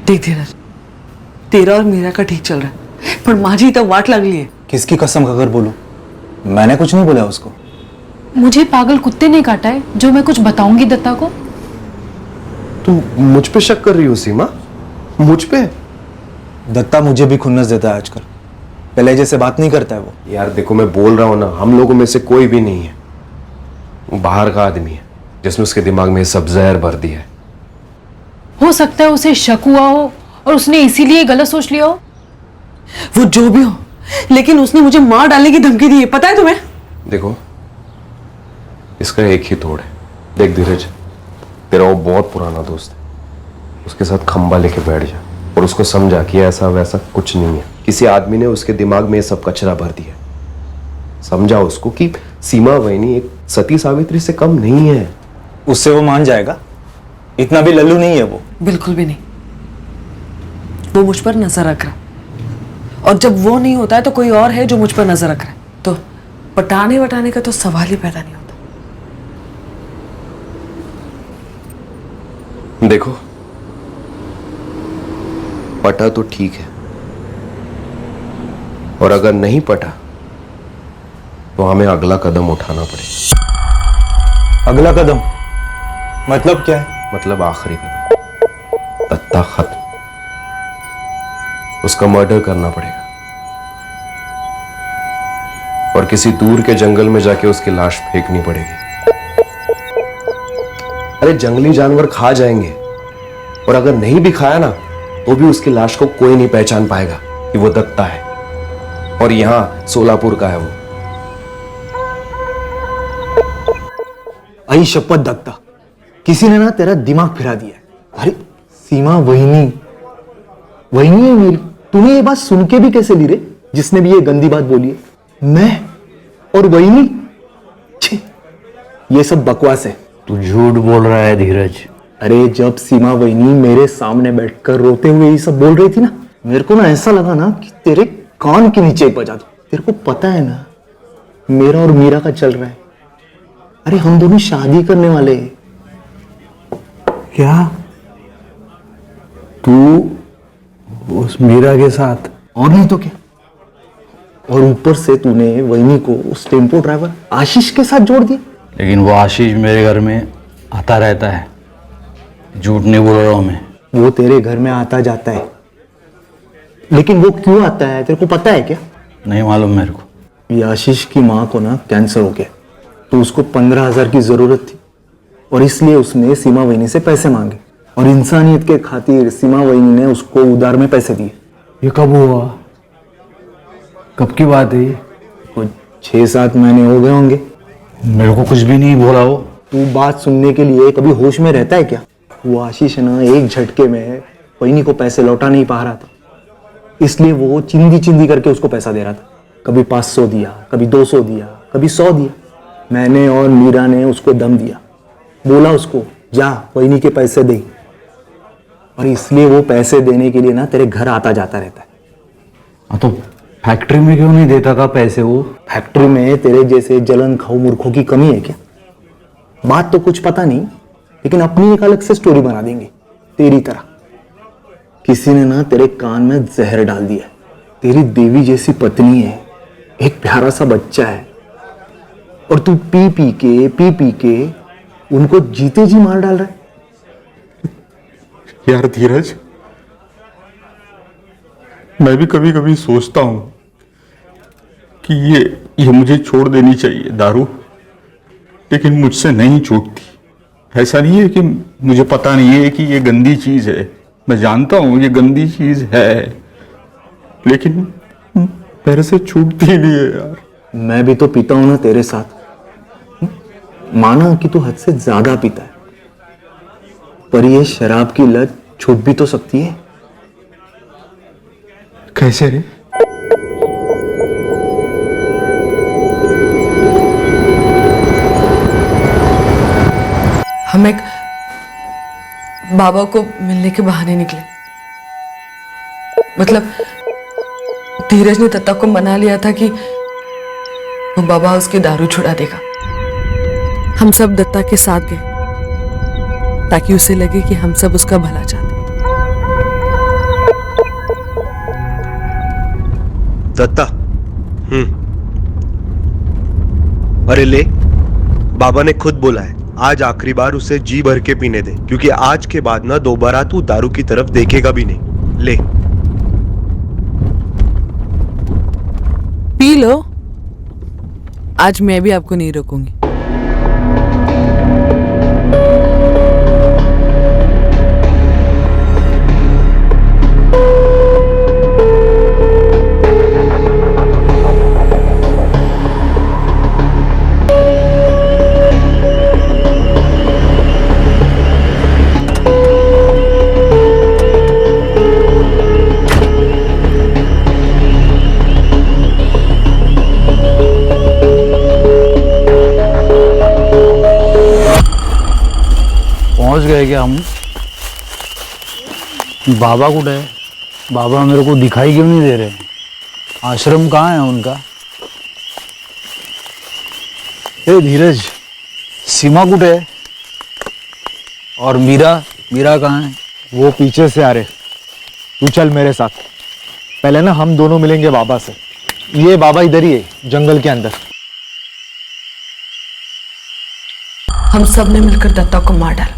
देख धीरज, तेरा और मीरा का ठीक चल रहा है, पर माझी तो वाट लगली है।
किसकी कसम खाकर बोलूं? मैंने कुछ नहीं बोला उसको।
मुझे पागल कुत्ते ने काटा है जो मैं कुछ बताऊंगी दत्ता को।
तू मुझ पे शक कर रही हो सीमा? मुझ पे?
दत्ता मुझे भी खुन्नस देता है आजकल, पहले जैसे बात नहीं करता है वो।
यार देखो, मैं बोल रहा हूं ना, हम लोगों में से कोई भी नहीं है, वो बाहर का आदमी है जिसने उसके दिमाग में सब जहर भर दिया है।
हो सकता है उसे शक हुआ हो और उसने इसीलिए गलत सोच लिया हो।
वो जो भी हो, लेकिन उसने मुझे मार डालने की धमकी दी है, पता है तुम्हें?
देखो, इसका एक ही तोड़ है। देख धीरज, तेरा वो बहुत पुराना दोस्त है, उसके साथ खंबा लेके बैठ जा और उसको समझा कि ऐसा वैसा कुछ नहीं है, किसी आदमी ने उसके दिमाग में ये सब कचरा भर दिया। समझा उसको कि सीमा वहीनी एक सती सावित्री से कम नहीं है।
उससे वो मान जाएगा? इतना भी लल्लू नहीं है वो।
बिल्कुल भी नहीं। वो मुझ पर नजर रख रहा, और जब वो नहीं होता है तो कोई और है जो मुझ पर नजर रख रहा है, तो पटाने वटाने का तो सवाल ही पैदा नहीं होता।
देखो, पटा तो ठीक है, और अगर नहीं पटा तो हमें अगला कदम उठाना पड़ेगा।
अगला कदम मतलब क्या है?
मतलब आखिरी कदम, दत्ता खत्म, उसका मर्डर करना पड़ेगा, और किसी दूर के जंगल में जाके उसकी लाश फेंकनी पड़ेगी। अरे जंगली जानवर खा जाएंगे, और अगर नहीं भी खाया ना तो भी उसकी लाश को कोई नहीं पहचान पाएगा कि वो दत्ता है, और यहां सोलापुर का है वो।
आई शपथ दत्ता, किसी ने ना तेरा दिमाग फिरा दिया है। अरे सीमा वहीनी है मेरी। तूने ये बात सुन के भी कैसे ली रे, जिसने भी ये गंदी बात बोली है? मैं और वहीनी? ये सब बकवास है।
तू झूठ बोल रहा है धीरज।
अरे जब सीमा वहीनी मेरे सामने बैठकर रोते हुए ये सब बोल रही थी ना, मेरे को ना ऐसा लगा ना कि तेरे कान के नीचे ही बजा दूं। तेरे को पता है ना मेरा और मीरा का चल रहा है। अरे हम दोनों शादी करने वाले हैं। क्या तू उस मीरा के साथ? और नहीं तो क्या। और ऊपर से तूने वहीनी को उस टेम्पो ड्राइवर आशीष के साथ जोड़ दिया।
लेकिन वो आशीष मेरे घर में आता रहता है, झूठ नहीं बोल रहा हूं मैं।
वो तेरे घर में आता जाता है, लेकिन वो क्यों आता है तेरे को पता है क्या?
नहीं मालूम मेरे को।
ये आशीष की माँ को ना कैंसर हो गया, तो उसको 15,000 की जरूरत थी, और इसलिए उसने सीमा वहीनी से पैसे मांगे, और इंसानियत के खातिर सीमा वहीनी ने उसको उधार में पैसे दिए। ये कब हुआ? कब की बात है? कुछ 6-7 महीने हो गए होंगे।
मेरे को कुछ भी नहीं बोला वो।
तू बात सुनने के लिए कभी होश में रहता है क्या? वो आशीष ना एक झटके में वहीनी को पैसे लौटा नहीं पा रहा था, इसलिए वो चिंदी चिंदी करके उसको पैसा दे रहा था। कभी 500 दिया, कभी 200 दिया, कभी 100 दिया। मैंने और मीरा ने उसको दम दिया, बोला उसको जा वहीनी के पैसे दे, और इसलिए वो पैसे देने के लिए ना तेरे घर आता जाता रहता है।
तो फैक्ट्री में क्यों नहीं देता था पैसे वो?
फैक्ट्री में तेरे जैसे जलन खाऊ मूर्खों की कमी है क्या? बात तो कुछ पता नहीं, लेकिन अपनी एक अलग से स्टोरी बना देंगे तेरी तरह। किसी ने ना तेरे कान में जहर डाल दिया। तेरी देवी जैसी पत्नी है, एक प्यारा सा बच्चा है, और तू पी पी के उनको जीते जी मार डाल रहा है।
यार धीरज, मैं भी कभी कभी सोचता हूं
कि ये मुझे छोड़ देनी चाहिए दारू, लेकिन मुझसे नहीं छूटती। ऐसा नहीं है कि मुझे पता नहीं है कि ये गंदी चीज है, मैं जानता हूं ये गंदी चीज है, लेकिन मेरे से छूटती नहीं है यार।
मैं भी तो पीता हूं ना तेरे साथ। माना कि तू हद से ज्यादा पीता है, पर ये शराब की लत छूट भी तो सकती है।
कैसे रे?
हम एक बाबा को मिलने के बहाने निकले। मतलब धीरज ने दत्ता को मना लिया था कि वो बाबा उसकी दारू छुड़ा देगा। हम सब दत्ता के साथ गए ताकि उसे लगे कि हम सब उसका भला चाहते।
दत्ता, अरे ले, बाबा ने खुद बोला है आज आखिरी बार उसे जी भर के पीने दे, क्योंकि आज के बाद ना दोबारा तू दारू की तरफ देखेगा भी नहीं। ले
पी लो, आज मैं भी आपको नहीं रोकूंगी।
पहुंच गए क्या हम? बाबा कुछ है? बाबा मेरे को दिखाई क्यों नहीं दे रहे? आश्रम कहाँ है उनका? ए धीरज, सीमा कुछ है? और मीरा कहाँ है?
वो पीछे से आ रहे। तू चल मेरे साथ, पहले ना हम दोनों मिलेंगे बाबा से। ये बाबा इधर ही है, जंगल के अंदर।
हम सब ने मिलकर दत्ता को मार डाला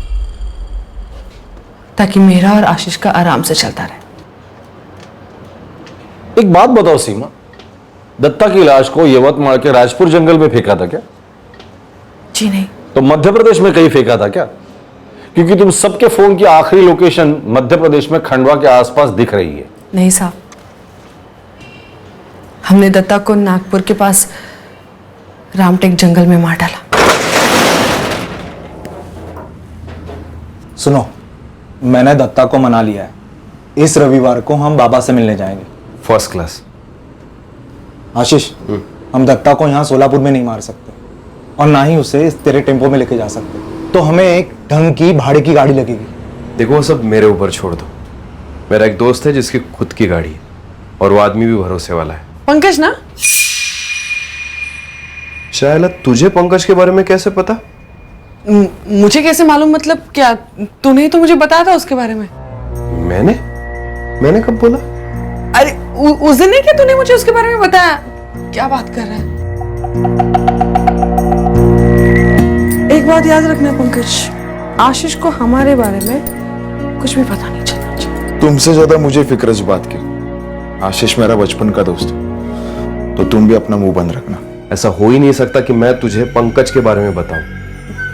ताकि मेरा और आशीष का आराम से चलता रहे।
एक बात बताओ सीमा, दत्ता की लाश को यवतमाल के राजपुर जंगल में फेंका था क्या?
जी नहीं।
तो मध्य प्रदेश में कहीं फेंका था क्या? क्योंकि तुम सबके फोन की आखिरी लोकेशन मध्य प्रदेश में खंडवा के आसपास दिख रही है।
नहीं साहब, हमने दत्ता को नागपुर के पास रामटेक जंगल में मार डाला।
सुनो, मैंने दत्ता को मना लिया है। इस रविवार को हम बाबा से मिलने जाएंगे।
First class.
आशीष, हम दत्ता को यहाँ सोलापुर में नहीं मार सकते और ना ही उसे इस तेरे टेम्पो में लेके जा सकते, तो हमें एक ढंग की भाड़े की गाड़ी लगेगी।
देखो, वो सब मेरे ऊपर छोड़ दो। मेरा एक दोस्त है जिसकी खुद की गाड़ी है और वो आदमी भी भरोसे वाला है।
पंकज ना?
शायला, तुझे पंकज के बारे में कैसे पता?
मुझे कैसे मालूम? मतलब क्या तूने तो मुझे बताया था उसके बारे में।
मैंने कब बोला?
अरे उस दिन नहीं क्या तूने मुझे उसके बारे में बताया? क्या बात कर रहा है? एक बात याद रखना पंकज, आशीष को हमारे बारे में कुछ भी पता नहीं चलना चाहिए।
तुमसे ज्यादा मुझे फिक्र इस बात की। आशीष मेरा बचपन का दोस्त है, तो तुम भी अपना मुंह बंद रखना।
ऐसा हो ही नहीं सकता कि मैं तुझे पंकज के बारे में बताऊं।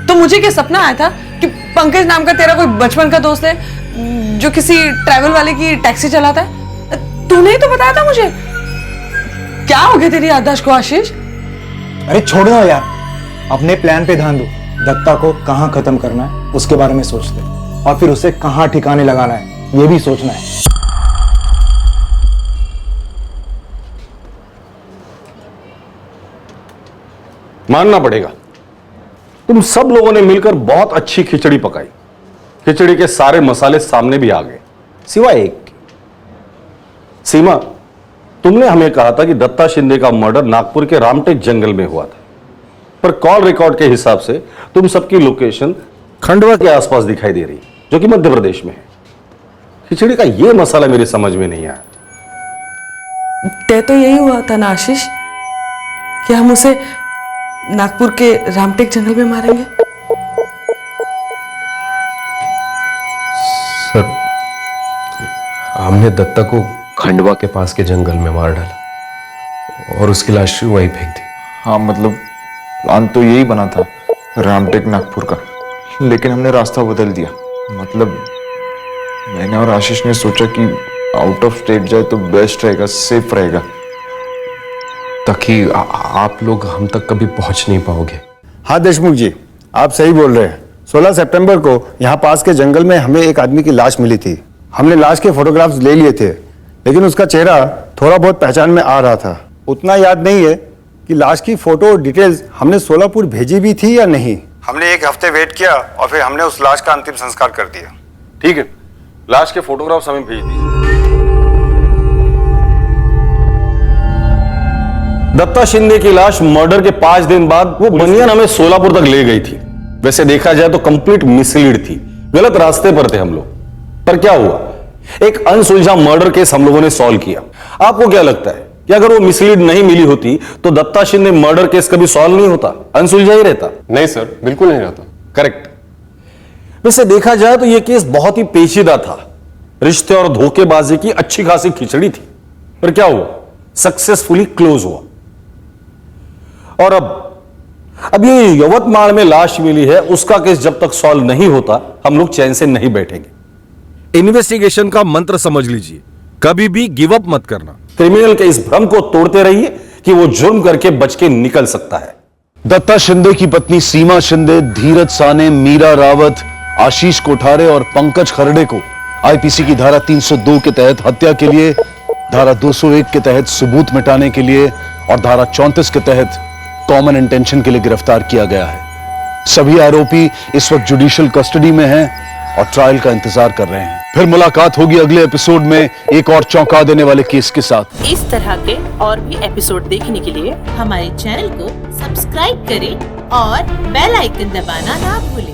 तो मुझे क्या सपना आया था कि पंकज नाम का तेरा कोई बचपन का दोस्त है जो किसी ट्रैवल वाले की टैक्सी चलाता है? तूने ही तो बताया था मुझे। क्या हो गया तेरी याददाश्त को आशीष?
अरे छोड़ो यार, अपने प्लान पे ध्यान दो। दत्ता को कहाँ खत्म करना है उसके बारे में सोचते, और फिर उसे कहाँ ठिकाने लगाना है ये भी सोचना है।
मानना पड़ेगा, तुम सब लोगों ने मिलकर बहुत अच्छी खिचड़ी पकाई। खिचड़ी के सारे मसाले सामने भी आ गए, सिवाय एक के। सीमा, तुमने हमें कहा था कि दत्ता शिंदे का मर्डर नागपुर के रामटेक जंगल में हुआ था, पर कॉल रिकॉर्ड के हिसाब से तुम सबकी लोकेशन खंडवा के आसपास दिखाई दे रही, जो कि मध्य प्रदेश में है। खिचड़ी का यह मसाला मेरी समझ में नहीं आया।
तय तो यही हुआ था ना आशीष कि हम उसे नागपुर के रामटेक जंगल में मारेंगे।
सर, हमने दत्ता को खंडवा के पास के जंगल में मार डाला और उसकी लाश वहीं फेंक दी।
हाँ मतलब प्लान तो यही बना था रामटेक नागपुर का, लेकिन हमने रास्ता बदल दिया। मतलब मैंने और आशीष ने सोचा कि आउट ऑफ स्टेट जाए तो बेस्ट रहेगा, सेफ रहेगा।
ताकि आप लोग हम तक कभी पहुंच नहीं पाओगे।
हाँ देशमुख जी, आप सही बोल रहे हैं। 16 सितंबर को यहाँ पास के जंगल में हमें एक आदमी की लाश मिली थी। हमने लाश के फोटोग्राफ्स ले लिए थे, लेकिन उसका चेहरा थोड़ा बहुत पहचान में आ रहा था। उतना याद नहीं है कि लाश की फोटो और डिटेल्स हमने सोलापुर भेजी भी थी या नहीं। हमने एक हफ्ते वेट किया और फिर हमने उस लाश का अंतिम संस्कार कर दिया।
ठीक है, लाश के फोटोग्राफ्स हमें भेज दीजिए। दत्ता शिंदे की लाश मर्डर के 5 दिन बाद वो बनियान हमें सोलापुर तक ले गई थी। वैसे देखा जाए तो कंप्लीट मिसलीड थी, गलत रास्ते पर थे हम लोग। पर क्या हुआ, एक अनसुलझा मर्डर केस हम लोगों ने सॉल्व किया। आपको क्या लगता है कि अगर वो मिसलीड नहीं मिली होती तो दत्ता शिंदे मर्डर केस कभी सॉल्व नहीं होता, अनसुलझा ही रहता?
नहीं सर, बिल्कुल नहीं रहता।
करेक्ट। वैसे देखा जाए तो यह केस बहुत ही पेचीदा था, रिश्ते और धोखेबाजी की अच्छी खासी खिचड़ी थी। पर क्या हुआ, सक्सेसफुली क्लोज हुआ। और अब ये यवतमाल में लाश मिली है, उसका केस जब तक सॉल्व नहीं होता हम लोग चैन से नहीं बैठेंगे।
इन्वेस्टिगेशन का मंत्र समझ लीजिए, कभी भी गिव अप मत करना।
क्रिमिनल के इस भ्रम को तोड़ते रहिए कि वो जुर्म करके बच के निकल सकता है।
दत्ता शिंदे की पत्नी सीमा शिंदे, धीरज साने, मीरा रावत, आशीष कोठारे और पंकज खरड़े को आईपीसी की धारा 302 के तहत हत्या के लिए, धारा 201 के तहत सबूत मिटाने के लिए और धारा 34 के तहत कॉमन इंटेंशन के लिए गिरफ्तार किया गया है। सभी आरोपी इस वक्त जुडिशियल कस्टडी में हैं और ट्रायल का इंतजार कर रहे हैं। फिर मुलाकात होगी अगले एपिसोड में एक और चौंका देने वाले केस के साथ।
इस तरह के और भी एपिसोड देखने के लिए हमारे चैनल को सब्सक्राइब करें और बेल आइकन दबाना ना भूलें।